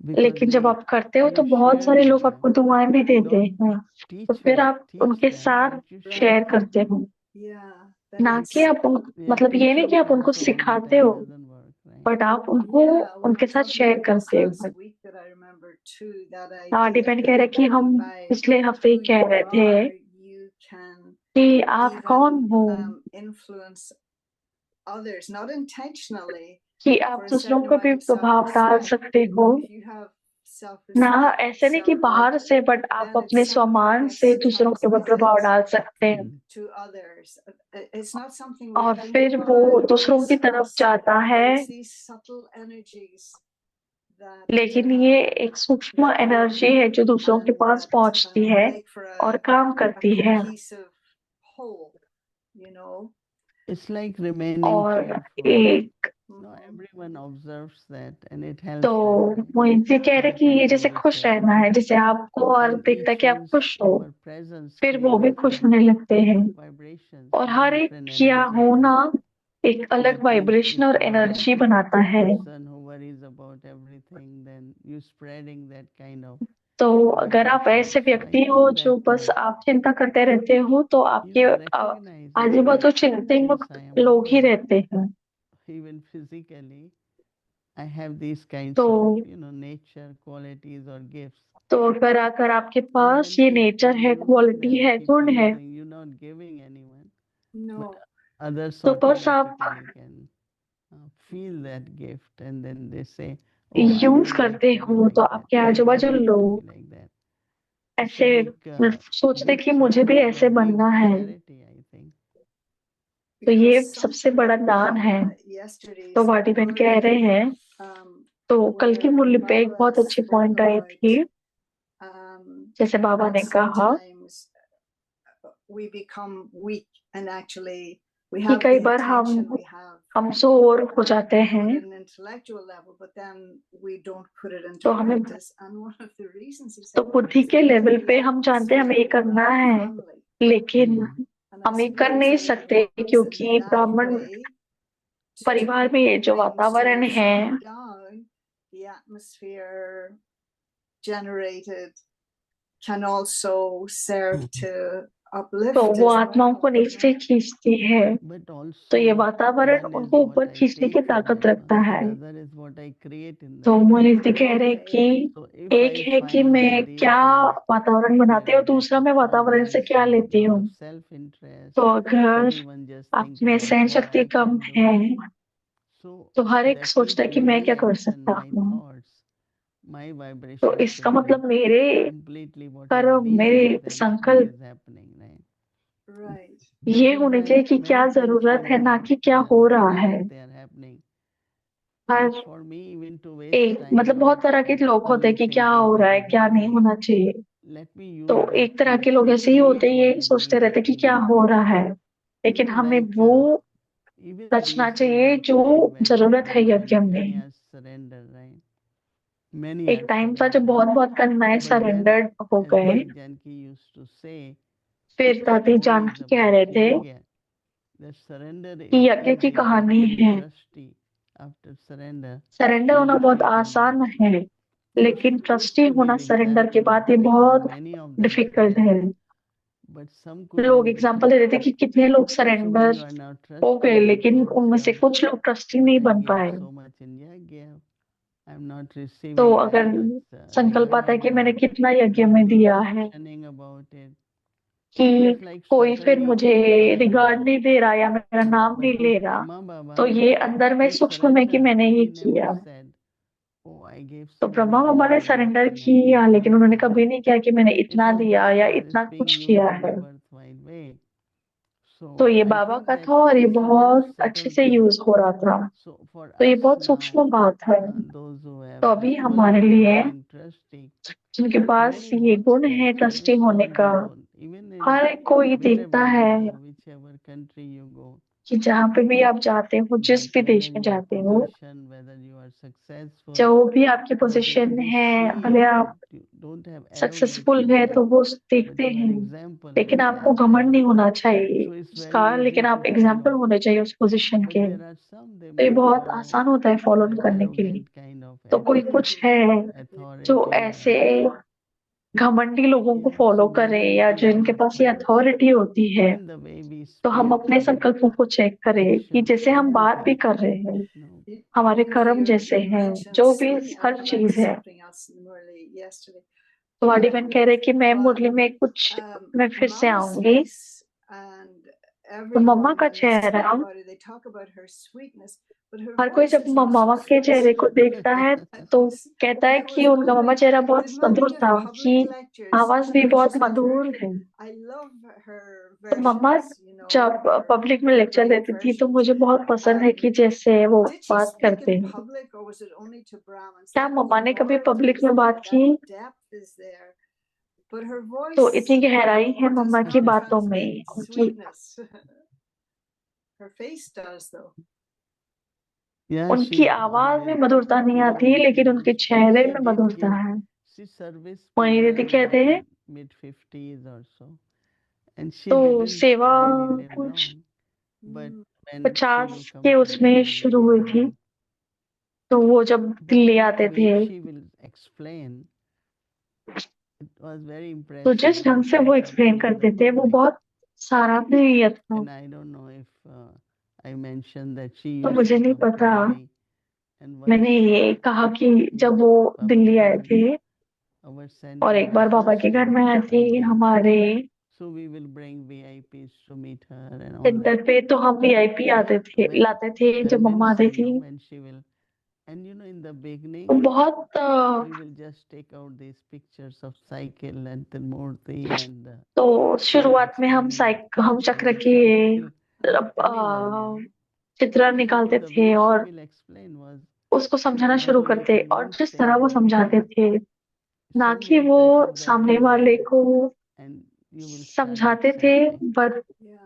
Because लेकिन जब आप करते हो तो you बहुत share सारे with लोग आपको them. दुआएं भी You देते don't हैं, तो teach फिर आप उनके them, साथ but you share. शेयर करते हो। Yeah. That ना it's, कि आप Yeah, मतलब ये नहीं कि teachings आप उनको also all the सिखाते time हो, doesn't work, right? बट आप उनको yeah, well, उनके there's साथ something शेयर like this करते last हो। week that I remember too, that हाँ, idea डिपेंड that कह रहे कि हम by पिछले हफ्ते ही who कह you रहे थे are, you can कि आप कौन even हो, influence others, not intentionally, कि आप for a दूसरों certain को भी amount of प्रभाव डाल self-respect. सकते हो। If you have ना self-respect, ऐसे नहीं कि बाहर self-worth, से, बट आप then it अपने somehow स्वमान gets से दूसरों के ऊपर प्रभाव transmitted डाल सकते हैं, to others. It's not something we और think फिर वो about, but दूसरों की तरफ जाता है। it's these subtle energies that लेकिन ये एक सूक्ष्म एनर्जी है जो दूसरों के पास पहुंचती है make for और a काम करती है, cohesive whole, you know. It's like remaining और cheerful. एक No, everyone observes that, and it helps तो that, right? वो इनसे कह रहे कि ये Depending जैसे खुश yourself. रहना है, जैसे आपको और And देखता है each कि आप one's खुश हो, our presence फिर वो भी creates खुश some होने लगते हैं, vibrations, और no? हर एक Different किया energy. होना एक अलग That means वाइब्रेशन और if you are एनर्जी बनाता a है। person who worries about everything, then you spreading that kind of तो अगर आप vibration. ऐसे So I व्यक्ति हो think जो that बस आप चिंता करते रहते हो, तो आपके you know, recognizing आजू बाजू that चिंतामुक्त since I am लोग ही also रहते हैं। even physically, I have these kinds तो of nature qualities or gifts. तो अगर आपके So पास when ये keep नेचर है, using क्वालिटी them, है, keep गुण है, using, you're not giving anyone, No. but others तो बस आप automatically can feel that gift, and then they say, use करते हो तो आपके आजू बाजू लोग like that. ऐसे सोचते कि मुझे भी ऐसे बनना है, Clarity, I think. तो ये Because सबसे बड़ा something दान है। yesterday's तो वाटी बहन कह रहे हैं, um, तो कल की where मुरली पे एक Baba बहुत अच्छी spoke पॉइंट आई about थी, जैसे बाबा that ने कहा sometimes we become weak and actually we कि have कई the bar intention we have कमजोर हो जाते at हैं, an intellectual level, but then we don't put it into तो हमें practice. And one of the reasons he तो said बुद्धि is के लेवल पे let हम the जानते हैं हमें ये spirit of करना God है, family. लेकिन And I हम ये कर suppose नहीं that it सकते works क्योंकि in that ब्राह्मण way परिवार में to ये जो bring वातावरण souls है, down. The atmosphere generated can also serve to तो uplift वो as आत्माओं को well, you नीचे know. खींचती है, But तो ये also, वातावरण one is उनको what ऊपर I खींचने की take from ताकत them, रखता है। the other is what I create in तो them. मोनिती कह रहे Okay. कि So if एक I है कि find मैं that these क्या days वातावरण बनाती there हूँ, are दूसरा मैं वातावरण से problems क्या and लेती lot हूँ। of self-interest, तो अगर everyone just आप think में about सहन what शक्ति I कम can do. है, So तो हर एक that सोचता है means कि मैं my क्या कर action, सकता my हूँ। thoughts, my तो vibrations इसका should मतलब be मेरे completely what is कर्म, being मेरे said, what संकल्प is happening, right? Right. ये Because होने there चाहिए are कि क्या many things जरूरत है, going ना on, कि क्या there हो are रहा है। things they are happening. Her But for me, even to waste एक time मतलब बहुत तरह के on लोग होते only हैं कि क्या thinking हो what रहा है, is क्या नहीं happening, होना चाहिए। let me तो use that एक तरह के things लोग to ऐसे ही होते create हैं, what ये is सोचते needed रहते हैं कि in क्या me. हो रहा है, You लेकिन know, हमें like वो even रचना these days चाहिए I जो find जरूरत है यज्ञ many में। are surrender, right? Many एक are टाइम था जब surrender. बहुत बहुत कन्याएं But then, सरेंडर्ड हो as गए। Mother Janki used to say, फिर the दादी story is जानकी कह about रहे थे yajna. The surrender कि is यज्ञ की easy, but कहानी to be है, trusty after surrender, सरेंडर होना बहुत difficult आसान much. है, लेकिन Just ट्रस्टी to होना give सरेंडर के example, बाद ये बहुत many of them डिफिकल्ट है। surrender, but some लोग couldn't be एग्जांपल दे देते trusty. कि कितने लोग So when surrender you are now हो trusty, गए, you लेकिन thought, उनमें से so कुछ लोग ट्रस्टी नहीं I बन gave पाए। so much in yajna, I'm not तो receiving that अगर much संकल्प आता है कि regarding मैंने or कितना यज्ञ में nobody दिया है, questioning about it. कि Just like कोई फिर suddenly मुझे come रिगार्ड down. नहीं दे रहा या मेरा नाम But नहीं with ले रहा, Ma तो Baba, ये अंदर में he सूक्ष्म में कि surrendered. मैंने ये He never किया। said, oh, I gave तो so ब्रह्मा much बाबा ने and lots surrender and I gave किया, लेकिन this उन्होंने and कभी नहीं किया कि मैंने it इतना was दिया done या just इतना being कुछ used किया in a है। worthwhile way. तो So ये I बाबा thought का that था और ये sudden बहुत अच्छे से subtlety. यूज हो रहा था। So for तो ये us बहुत now, सूक्ष्म बात है। those who have तो this अभी हमारे quality of लिए being trusty, जिनके पास many ये wants गुण है that. ट्रस्टी Just होने want का, they don't. Even in हर एक कोई देखता wherever you है go, whichever country you go, कि जहाँ पे भी आप जाते हो, जिस that भी whether देश में your जाते हो, position, whether you are successful, जो भी आपकी but पोजीशन they है, see भले that आप you don't have successful arrogation है that, तो वो but देखते you are हैं, example लेकिन of आपको that, घमंड right? नहीं होना चाहिए So it's very उसका, easy लेकिन आप to एग्जाम्पल follow. होने चाहिए उस पोजीशन But के। there are some they तो ये might बहुत follow आसान होता है फॉलो that करने के लिए। arrogant kind of तो कोई कुछ है जो authority ऐसे and घमंडी लोगों को yeah. फॉलो So करे wherever या we जिनके go पास ये first, अथॉरिटी होती है, even the way we तो हम speak अपने and संकल्पों को चेक करें कि action, जैसे हम बात भी everything, कर रहे हैं, no. हमारे You know, कर्म you जैसे हैं, mentioned जो भी हर like चीज है। something else in Murli yesterday. तो वाडी बहन कह रहे कि मैं But मुरली में कुछ मैं फिर से Mama's आऊंगी। face and तो मम्मा everyone का when they speak चेहरा, about it, they talk about her sweetness, but her हर कोई voice जब is not मामा so के sweet. चेहरे को देखता है तो कहता है I कि was उनका मामा wondering, चेहरा बहुत did Mommy मधुर give था, कि public lectures? आवाज भी बहुत She said मधुर her, है। I love her तो मम्मा versions, you know, जब her पब्लिक में लेक्चर great देती थी तो versions. मुझे बहुत पसंद है कि जैसे वो Did she बात speak करते in हैं। public or was it only to Brahmins? क्या That मम्मा ने कभी पब्लिक authority is में बात there, की? that depth is there, but her तो voice इतनी गहराई है does मम्मा की not बातों transmit में, उनकी। sweetness. Her face does though. Yeah, उनकी she आवाज में always, मधुरता नहीं even आती, when she लेकिन उनके used to, चेहरे she में did मधुरता give, है। she serviced मोहिनी people दीदी in कहते हैं, mid-50s or so, and she तो didn't सेवा really live कुछ long. But when she 50 will come के to उसमें Delhi, शुरू हुई थी, तो वो जब but दिल्ली the आते way थे, she will explain, it was very तो impressive. जिस ढंग It से will वो एक्सप्लेन surprise the करते थे वो public. बहुत सराहनीय था। And I don't know if I mentioned that she तो used मुझे to नहीं come to पता, Delhi, and once मैंने ये कहा कि जब वो Baba दिल्ली आए Fund, थे our और center एक was बार बाबा के घर hosting में आई थी Sunday, हमारे so we will bring VIPs to meet her and all centre that. पे, तो हम वीआईपी आते थे, Very लाते थे जब मम्मा आती convincing, थी। no? When she will And in the beginning, बहुत we will just take out these pictures of cycle and the Murti and तो we'll शुरुआत में हम explain हम how चक्र the के cycle, अ, anyone, चित्र So निकालते the थे way she और will explain was उसको समझाना not शुरू only करते, to और you जिस तरह वो saying, समझाते थे, ना so कि many वो touches that सामने you वाले have, को and you will start समझाते थे, accepting. पर Yeah.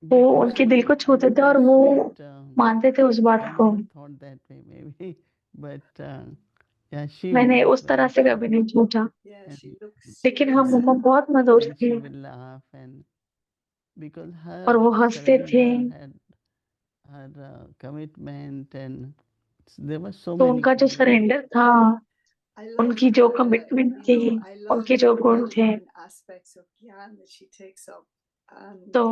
वो Because उनके दिल को I छूते know थे और how वो sweet. मानते थे उस बात I को। never thought that way, maybe, but yeah, she मैंने was उस तरह very से sweet. कभी नहीं सोचा, Yeah, And, she looks लेकिन sweet. हम वो बहुत मधुर and थे she will laugh, and because her और वो हंसते थे, surrender had her commitment, and there were so तो many उनका जो qualities. सरेंडर था, I love उनकी जो her, कमिटमेंट you थी, know, I love उनके जो all गुण the थे, different aspects of Gyan that she takes up. And तो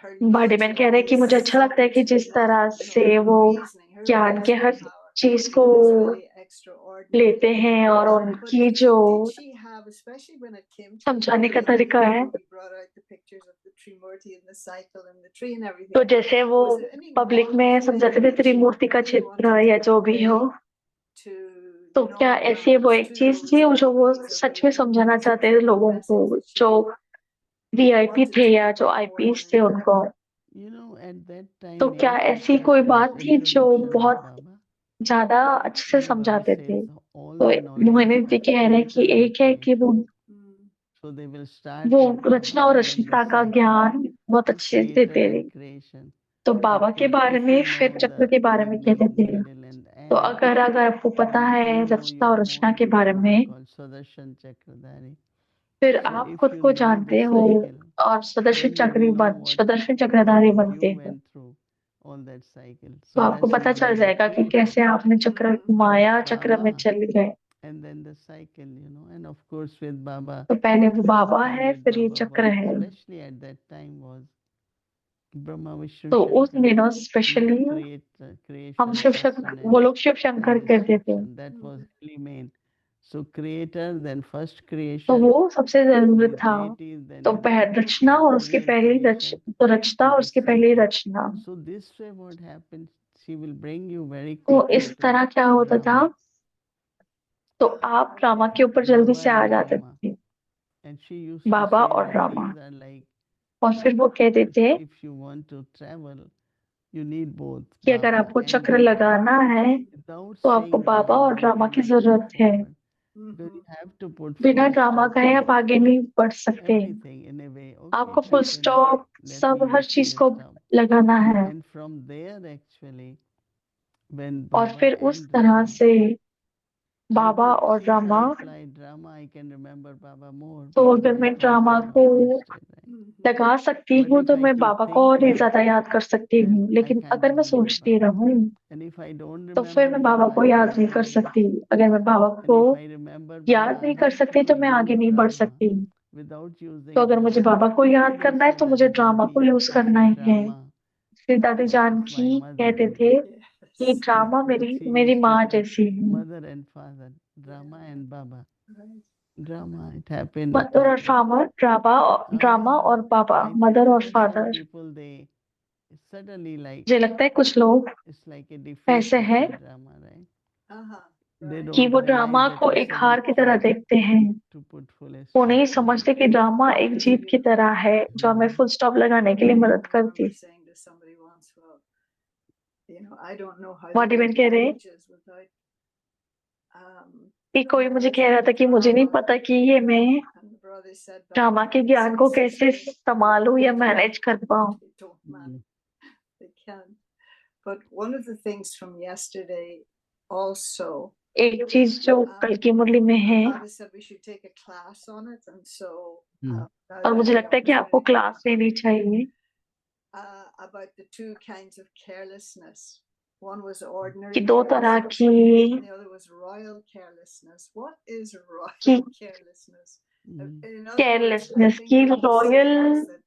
her बड़े बहन logic कह रहे हैं कि is मुझे अच्छा लगता है कि second to जिस तरह none. You know, से her वो reasoning, her ज्ञान के reasoning हर power चीज को is really extraordinary. लेते हैं, और But उनकी जो did she have, especially when it came to समझाने का Murti, तरीका है, we brought out the pictures of the Trimurti and the cycle and the tree and तो everything. जैसे वो Was there any public one में thing समझाते थे that she त्रिमूर्ति का really चित्र wanted या to जो भी हो, convey to तो the क्या ऐसी वो non-Brahmins, एक to चीज those थी जो वो VIPs or सच में whatever? समझाना What was चाहते थे the लोगों को, message that she जो वीआईपी wanted थे to या जो convey more आईपीएस than थे anything? उनको, At that तो time, क्या in ऐसी first कोई first बात थी जो introduction of बहुत Baba, ज्यादा अच्छे से Baba समझाते says थे? all तो the knowledge मोहिनी of जी कह रहे हैं कि creator and एक है कि creation. Mm. So they will start वो with रचना Baba और and then the रचयिता का cycle, ज्ञान बहुत so अच्छे से creator देते थे, and creation. तो बाबा के Because बारे if में, you फिर know चक्र the के बारे में कहते beginning, थे। middle, and तो end, अगर अगर आपको पता then है you know रचना your और रचना own के बारे Baba में, called Sudarshan Chakradhari. फिर So आप if खुद you को know the जानते हो cycle, और then you will know what Sudarshan चक्रधारी बनते you हो, went through all that cycle. तो So आपको that's पता known चल as the जाएगा कि creator. कैसे आपने चक्र घुमाया, चक्र में Baba चल गए। and then the cycle, and of course with Baba, तो पहले वो बाबा है, with फिर ये Baba चक्र was, है। especially at that time, was Brahma Vishnu तो उस Shankar, दिनों the स्पेशली हम creation, शिव शंकर, sustenance, वो लोग शिव शंकर and कहते थे, destruction. That was really main. So creator, then first तो creation, वो सबसे जरूरी with था। deities, then तो रचना और उसके real पहले creation, तो रचना और and the उसके पहले cycle. Rachna. So this way what happens, she will bring you very तो quickly इस to तरह क्या होता था, drama. तो आप ड्रामा के ऊपर जल्दी Baba से आ and जाते Rama. थे, And she used to Baba say और that drama. these are like, और फिर वो कहते थे if you want to travel, you need both कि अगर Baba आपको and चक्र Rama. लगाना है Without तो आपको saying बाबा drama, और you ड्रामा की cannot जरूरत move है। forward. Because you have to put बिना full ड्रामा stop का है to आप आगे नहीं बढ़ सकते, everything in a way. Okay, आपको if full you finish, stop let सब me हर use चीज full को stop. लगाना है। And from there actually, when और Baba फिर उस and तरह Rama, से बाबा maybe और since drama, I applied drama, I can remember Baba more तो because अगर मैं it was ड्रामा so को twisted, right? लगा सकती But हूँ if तो I मैं keep बाबा को और ही thinking, ज्यादा याद कर सकती then हूँ, I लेकिन can't अगर मैं remember सोचती Baba. रहूँ And if I don't तो फिर remember मैं बाबा Baba, को I याद can't नहीं कर move. सकती, अगर मैं बाबा And को if I remember याद Baba, नहीं I कर have सकती तो to मैं आगे use नहीं बढ़ drama सकती। without तो using अगर मुझे drama. बाबा को याद So करना है that's तो why मुझे Dadi ड्रामा Janki को used यूज to करना say ही है। drama फिर दादी is my जानकी mother, कहते थे कि Yes. ड्रामा She मेरी used to माँ say जैसी है। mother and father, drama Yeah. and Baba. Right. Drama, it happened. Mother और फादर, ड्रामा और बाबा, I think मदर और some father. people, they suddenly like, मुझे लगता है कुछ लोग it's like a defeat ऐसे to हैं see drama, right? Uh-huh. They Right. कि don't वो realize ड्रामा that को it's एक a हार की तरह victory देखते हैं। to put full वो नहीं stop. समझते कि ड्रामा एक जीत की तरह है जो हमें फुल स्टॉप लगाने के लिए मदद I करती remember है। saying to somebody once, well, I don't know how to वाडी बहन get कह रहे images without कि कोई मुझे कह रहा था कि मुझे नहीं पता कि ये मैं and the brother said back drama to के me, ज्ञान को sister, कैसे संभालूं या मैनेज कर पाऊं। they don't man, they can't. But one of the things from yesterday also, एक चीज जो कल की मुरली में है, Baba said we should take a class on it, and so और मुझे लगता है कि आपको क्लास लेनी चाहिए, about the two kinds of carelessness. One was ordinary कि दो तरह carelessness, की and the other was royal carelessness. What is royal कि carelessness? In other words, I carelessness think की what he's saying royal is that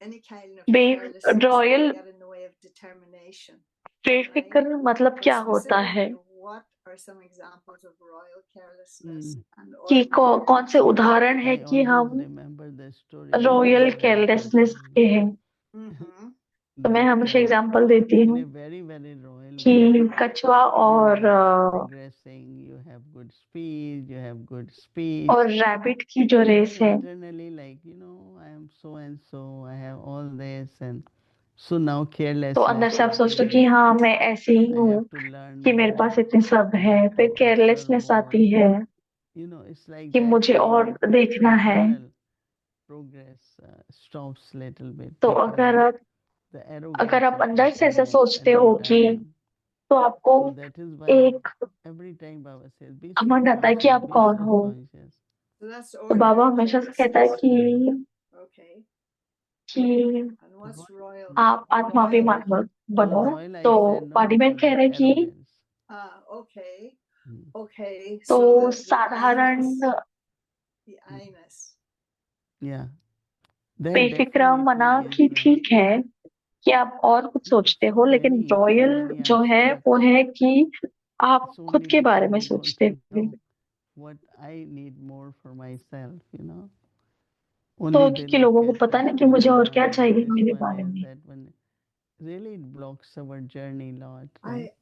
any kind of carelessness royal can get in the way of determination. बेफिक्र मतलब But क्या होता है specifically, what are some examples of royal carelessness and कि ordinary कौन से carelessness? उदाहरण है I कि always हम remember the story of royal Indra and carelessness Kantari. के हैं। Mhm. तो मैं that हमेशा एग्जांपल देती in हूँ a very royal कि way, कछुआ you और are progressing, you have good speed, you have good speech, और रैबिट की जो and then रेस है, internally like, I am so and so, I have all this, and so now carelessness तो अंदर से आप set सोचते हो कि in. हाँ मैं ऐसे ही I हूँ have to learn कि मेरे पास more, इतने सब I है, have फिर to observe केयरलेसनेस आती more. है It's like कि that मुझे और देखना है। internal progress stops little bit तो because the अगर arrogance आप of अंदर से ऐसा ego सोचते and हो कि rebellion. तो आपको So that is why एक every time Baba says, be so घमंड आता है कि conscious, आप be कौन so हो। conscious. So that's तो बाबा ordinary हमेशा से कहता है consciousness. Okay. कि And what's royal? आप आत्माभिमान Royal. बनो। Royal I तो said no पार्टीमेंट because कह of रहे हैं कि arrogance. Okay. Hmm. Okay. तो So the साधारण the I-ness. Yeah. Then बेफिक्रा मना definitely कि is ठीक है कि आप और कुछ सोचते हो, so लेकिन many रॉयल जो are है stuck. वो है कि आप It's खुद only के बारे because में they सोचते don't हो। know what I need more for myself, तो Only they क्योंकि look लोगों को at पता this नहीं कि one मुझे is और क्या royal, चाहिए this मेरे one बारे is, में। that one. Really it blocks our journey a lot.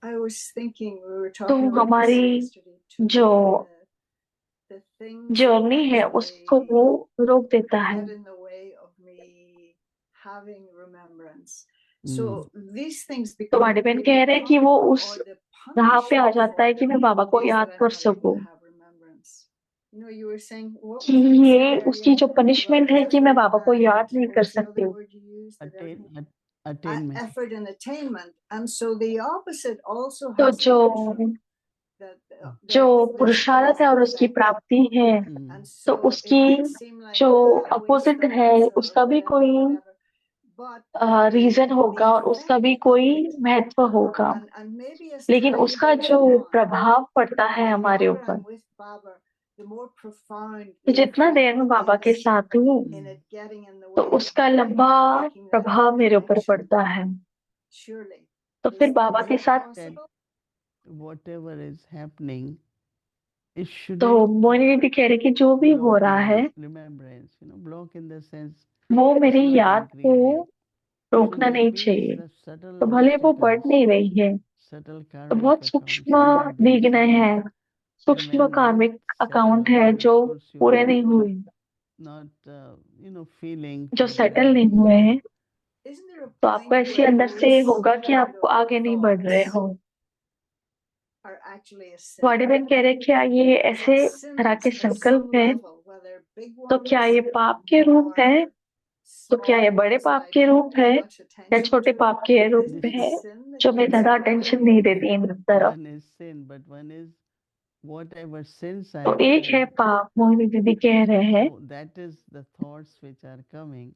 I was thinking we were तो talking about this हमारी yesterday too. जो The things जर्नी है उसको actually वो रोक देता है। get in the way of me having remembrance. So these things तो become बड़े बहन कह रहे हैं कि वो उस or the राह पे आ punishment जाता है for कि मैं बाबा को is याद that कर I'm not able सकूं, to have remembrance. You were saying, what कि was it you ये said उसकी earlier जो about पनिशमेंट है कि मैं effort बाबा को याद and नहीं what कर was the सकती other हूँ। word you used? Attainment. Effort and attainment. And so the opposite also तो has to जो be true. That जो there's पुरुषार्थ cause है and और उसकी effect. प्राप्ति है, And तो so it उसकी might seem like जो a waste अपोजिट of है effort उसका or भी whatever, कोई But रीजन होगा और उसका भी effect of कोई it, महत्व होगा, and maybe as लेकिन time उसका goes जो on, प्रभाव पड़ता है the हमारे longer ऊपर, I'm with Baba, the more profound कि the जितना effect देर में बाबा के is साथ हूँ in it getting in the तो way of उसका me लंबा making that प्रभाव मेरे ऊपर connection. पड़ता है। Surely. तो फिर बाबा Is के it साथ possible? Whatever is happening, it तो shouldn't मोहिनी दीदी कह रही कि जो भी हो block रहा my है remembrance. Block in the sense वो it's मेरी not याद को increasing. रोकना Should नहीं it be चाहिए। subtle तो भले वो बढ़ obstacles, नहीं रही है, subtle तो karmic बहुत accounts सूक्ष्म remain विघ्न है, unsettled. And सूक्ष्म when that कार्मिक अकाउंट settles, है then जो of course you पूरे are नहीं हुए, not, feeling जो सेटल progress. नहीं हुए हैं, Isn't there a तो point आपको ऐसे where अंदर से those होगा कि kind आप of आगे नहीं बढ़ रहे thoughts हो। are actually a sin? Body बहन कह रहे क्या ये Is ऐसे it तरह के sins at संकल्प some है, level, whether big तो क्या ये ones पाप के रूप है, or तो क्या ये small बड़े ones that पाप I के don't रूप pay है much या attention छोटे to? पाप के रूप Isn't में it है sin that जो मैं gets ज्यादा in the अटेंशन way? नहीं देती इन तरफ। One is sin, but one is whatever sins I तो have एक है done. पाप, मोहिनी दीदी कह रहे हैं, So that is the thoughts which are coming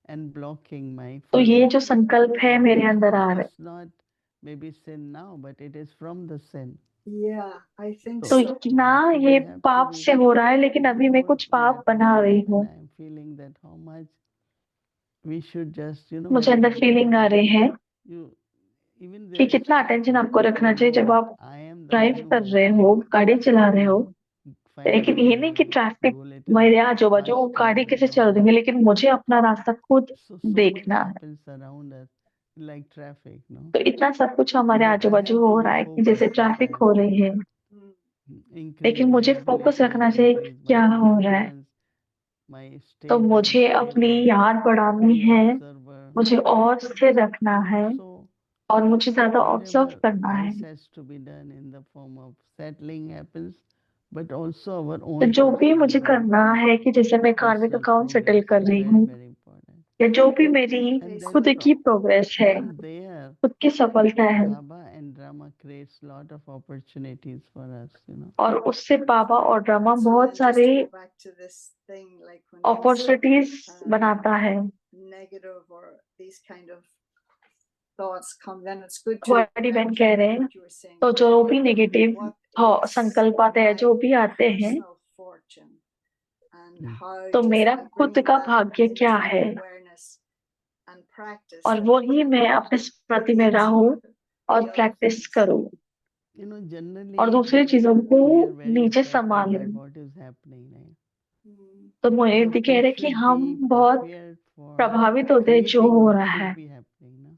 and blocking my तो ये flow. जो संकल्प है मेरे अंदर आ रहे, It's not maybe sin now, but it is from the sin. Yeah, I think तो so. ना So ये we have to पाप be से हो रहा है, लेकिन अभी मैं more कुछ पाप बना mindful, रही and हूँ। I am feeling that how much we should just, मुझे when अंदर फीलिंग आ रही है you even कि there is कितना अटेंशन traffic, आपको if रखना you चाहिए जब know आप I am the drive one कर who रहे हो, गाड़ी चला रहे हो, लेकिन ये नहीं कि ट्रैफिक go little मेरे आजू बाजू faster गाड़ी कैसे and all चल that. देंगे, लेकिन मुझे अपना रास्ता खुद So much देखना है। happens around us, like traffic, no? तो इतना सब कुछ हमारे But आजू I बाजू have हो to रहा be है कि जैसे focused that ट्रैफिक I हो have रही to है, increase लेकिन my मुझे फोकस ability, रखना चाहिए increase my क्या हो रहा है। remembrance, my तो stay more मुझे अपनी stable, याद बढ़ानी be है, observer. मुझे और स्थिर रखना है So और मुझे ज्यादा ऑब्जर्व whatever करना है। else has to be done in the form of settling happens, but also our तो own जो भी personal मुझे growth, करना है कि जैसे मैं कार्मिक personal अकाउंट सेटल progress कर is रही very, हूँ, very important. या जो भी मेरी And then खुद की प्रोग्रेस है, from there, खुद की सफलता है, Baba and drama creates lot of opportunities for us. और उससे बाबा और ड्रामा So बहुत then just सारे to go back to this thing, like when these opportunities बनाता है। negative or these kind of thoughts come, then it's good to बड़ी बहन कह रहे हैं, what you were saying. तो जो भी नेगेटिव What is संकल्प आते हैं, जो भी आते हैं, personal fortune and how तो just मेरा by खुद bringing का that भाग्य क्या into है, awareness and practice, और then वही मैं अपने स्मृति में रहूं और the other प्रैक्टिस things. करूं Generally और दूसरी चीजों को we are very नीचे affected by संभालूं। what is happening, right? तो मोहिनी But कह we रहे कि should हम be बहुत prepared for प्रभावित होते हैं जो creating हो what रहा should है, be happening, no?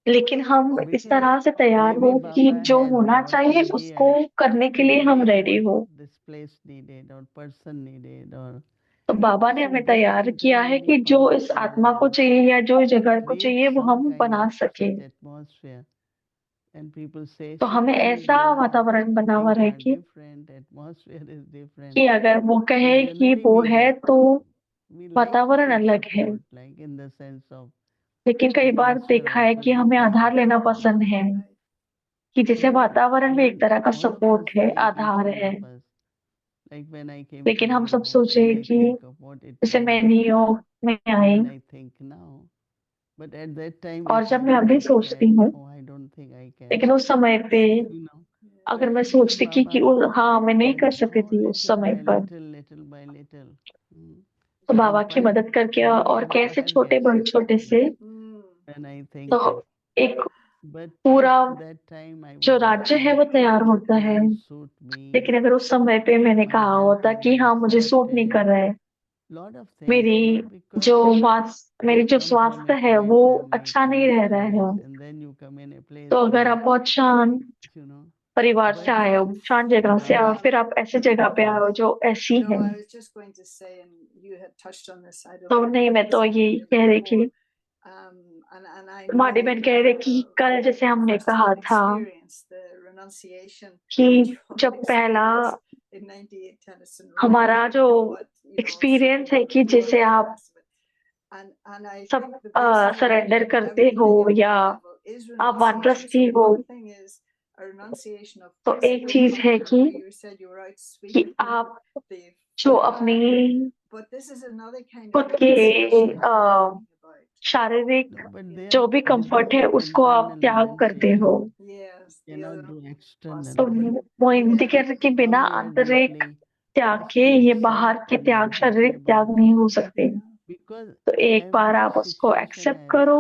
लेकिन हम इस Because तरह से तैयार हो maybe कि Baba जो has होना brought चाहिए you उसको here करने के लिए हम रेडी what हो। this place needed or person needed or तो बाबा ने so हमें this तैयार किया है internally कि जो power इस from आत्मा को within चाहिए या जो इस जगह को creates चाहिए वो some हम kind बना of सके। such atmosphere and people say तो हमें Shakti is ऐसा there, वातावरण बना हुआ things रहे are कि different, atmosphere is different. कि अगर वो So कहे कि generally वो we है get तो we like to वातावरण take अलग है, support like in the sense of लेकिन कई बार atmosphere देखा है also कि हमें depends आधार लेना upon पसंद है कि जैसे वातावरण भी एक when तरह का all of सपोर्ट us है, think, each आधार one है। of us, like when I came to लेकिन हम know, सब what सोचे did I कि think of, what it जैसे मैं was, न्यूयॉर्क में आई when I think now. But at that time, और if जब I मैं would अभी have सोचती said, हूँ, oh, I don't think I can, लेकिन उस समय पे you know, अगर मैं so सोचती कि Baba हाँ मैं नहीं said, कर सकती oh, थी उस little समय by पर, little, little by little. तो So बाबा in की 5 मदद करके और years, I कैसे have छोटे get बड़े छोटे Shakti. से, And I तो think, एक but पूरा if that time I जो would have राज्य है said, वो तैयार होता it है। doesn't suit me, लेकिन अगर उस समय पे मैंने my कहा health होता is कि हाँ मुझे सूट नहीं कर disrupted, रहा है, lot of things, मेरी because जो मेरी you जो come from स्वास्थ्य a है quiet वो family, अच्छा नहीं quiet रह रहा place, है, and then you come in a place तो अगर where, आप बहुत शांत you know, परिवार से but आए हो, शांत जगह से आए हो, Baba, फिर आप ऐसी जगह पे आए हो जो ऐसी You know, है। I was just going to say, and you had touched on this, I don't तो know नहीं, मैं तो if ये you did कह रही before. कि And I हमारी know बहन कह रही कि कल when जैसे I हमने first कहा था experienced the renunciation कि that you all जब पहला experienced in 98 Tennyson Road, हमारा जो what, you know, experience sitting है on the कि floor जैसे and all the आप rest of it. And I सब think the basic surrender of करते हो everything या on that level is आप renunciation. वानप्रस्थी So हो, one thing is a renunciation of तो एक physical चीज है comfort, where you said you were out sweeping आप the जो floor. अपनी But this is another kind of खुद के renunciation that you're talking about. शारीरिक no, but there, जो भी this कंफर्ट is है the उसको आप internal त्याग करते हो। renunciation. Yes, the Cannot other do तो externally. वो इनती कह रहे कि बिना Somewhere आंतरिक deeply, त्याग if के you ये बाहर accept के and त्याग, you're happy शारीरिक about त्याग it, नहीं हो सकते। because तो एक बार every आप उसको situation एक्सेप्ट has करो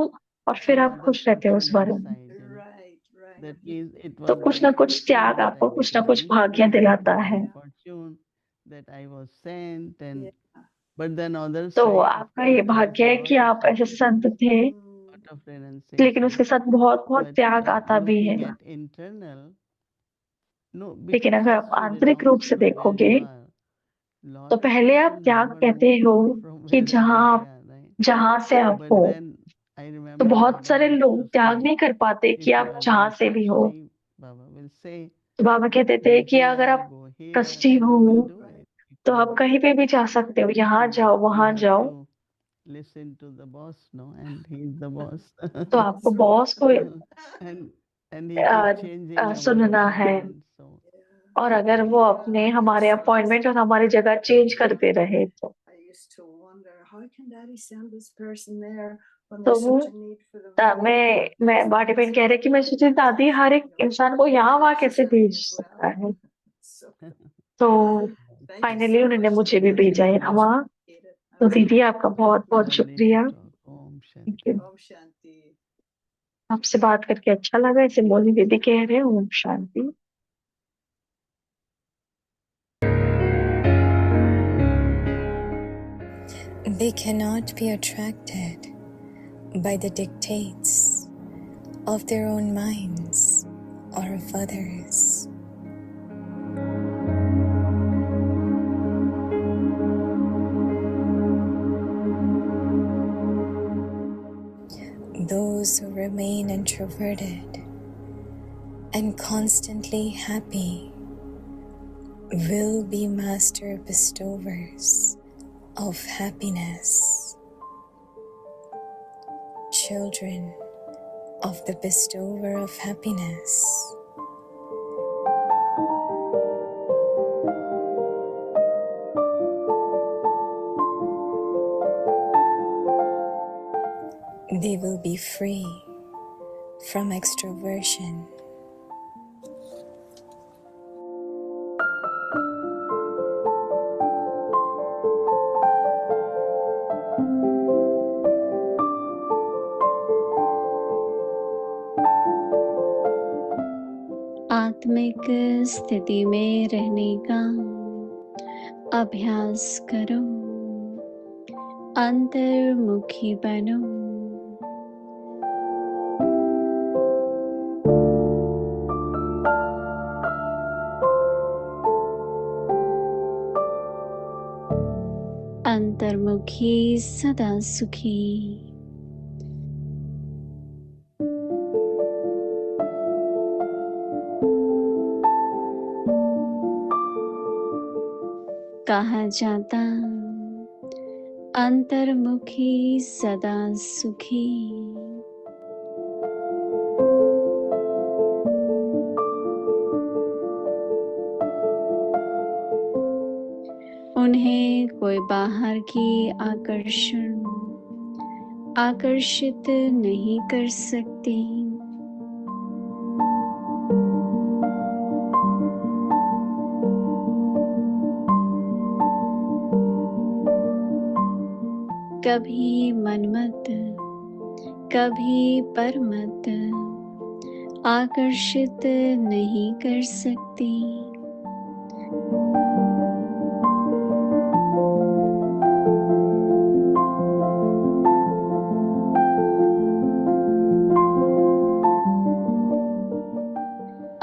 और फिर some आप other खुश रहते हो उस suffering बारे में। inside, you know. right. That means it तो was कुछ my ना कुछ fortune त्याग that I आपको कुछ ना became कुछ weak. भाग्य दिलाता It was है। my fortune that I was sent, and but then other तो side, of आपका course, ये there is भाग्य है a कि lot of आप ऐसे suffering, संत थे, lot of लेकिन renunciation. उसके साथ बहुत बहुत But त्याग आता भी है। looking at internal, no, लेकिन because अगर आप first you आंतरिक रूप renounce से from where देखोगे you are. तो Lot of पहले आप people त्याग never कहते move हो from कि wherever they are, right? जहां से आप But हो। then I तो remember बहुत Baba सारे used लोग to त्याग say, नहीं कर पाते कि if you आप are जहां very से भी हो। trusty, Baba will say, तो बाबा कहते थे go कि अगर here, आप go here, ट्रस्टी and हो you will do it. तो आप Because कहीं पे भी जा सकते हो, यहाँ जाओ you वहां have जाओ। to listen to the boss, no, and he's the boss. तो आपको बॉस को and he keep changing our सुनना है, appointments. So और अगर वो अपने हमारे अपॉइंटमेंट और हमारी जगह चेंज करते रहे तो I used to wonder, how can Daddy send this person there when तो there's वो such a need for them here? मैं बाटी बहन कह रहे कि मैं सोची दादी हर एक इंसान को यहाँ वहाँ कैसे भेज सकता है। So तो thank you फाइनली so उन्होंने much. मुझे भी भेजा है वहाँ। तो दीदी आपका बहुत बहुत lovely शुक्रिया। to talk. Om thank Shanti. You. Om Shanti. आपसे बात करके अच्छा लगा। इसे मोनी दीदी कह रहे हैं Om Shanti. They cannot be attracted by the dictates of their own minds or of others. Those who remain introverted and constantly happy will be master bestowers of happiness, children of the bestower of happiness. They will be free from extroversion. आत्मिक स्थिति में रहने का अभ्यास करो, अंतर्मुखी बनो। अंतर्मुखी सदा सुखी। कहा जाता अंतर्मुखी सदा सुखी। उन्हें कोई बाहर की आकर्षित नहीं कर सकती। कभी मनमत कभी परमत आकर्षित नहीं कर सकती।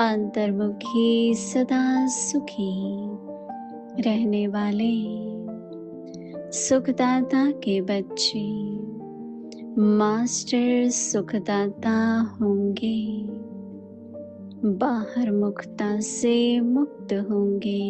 अंतर्मुखी सदा सुखी रहने वाले सुखदाता के बच्चे मास्टर सुखदाता होंगे, बाहर मुखता से मुक्त होंगे।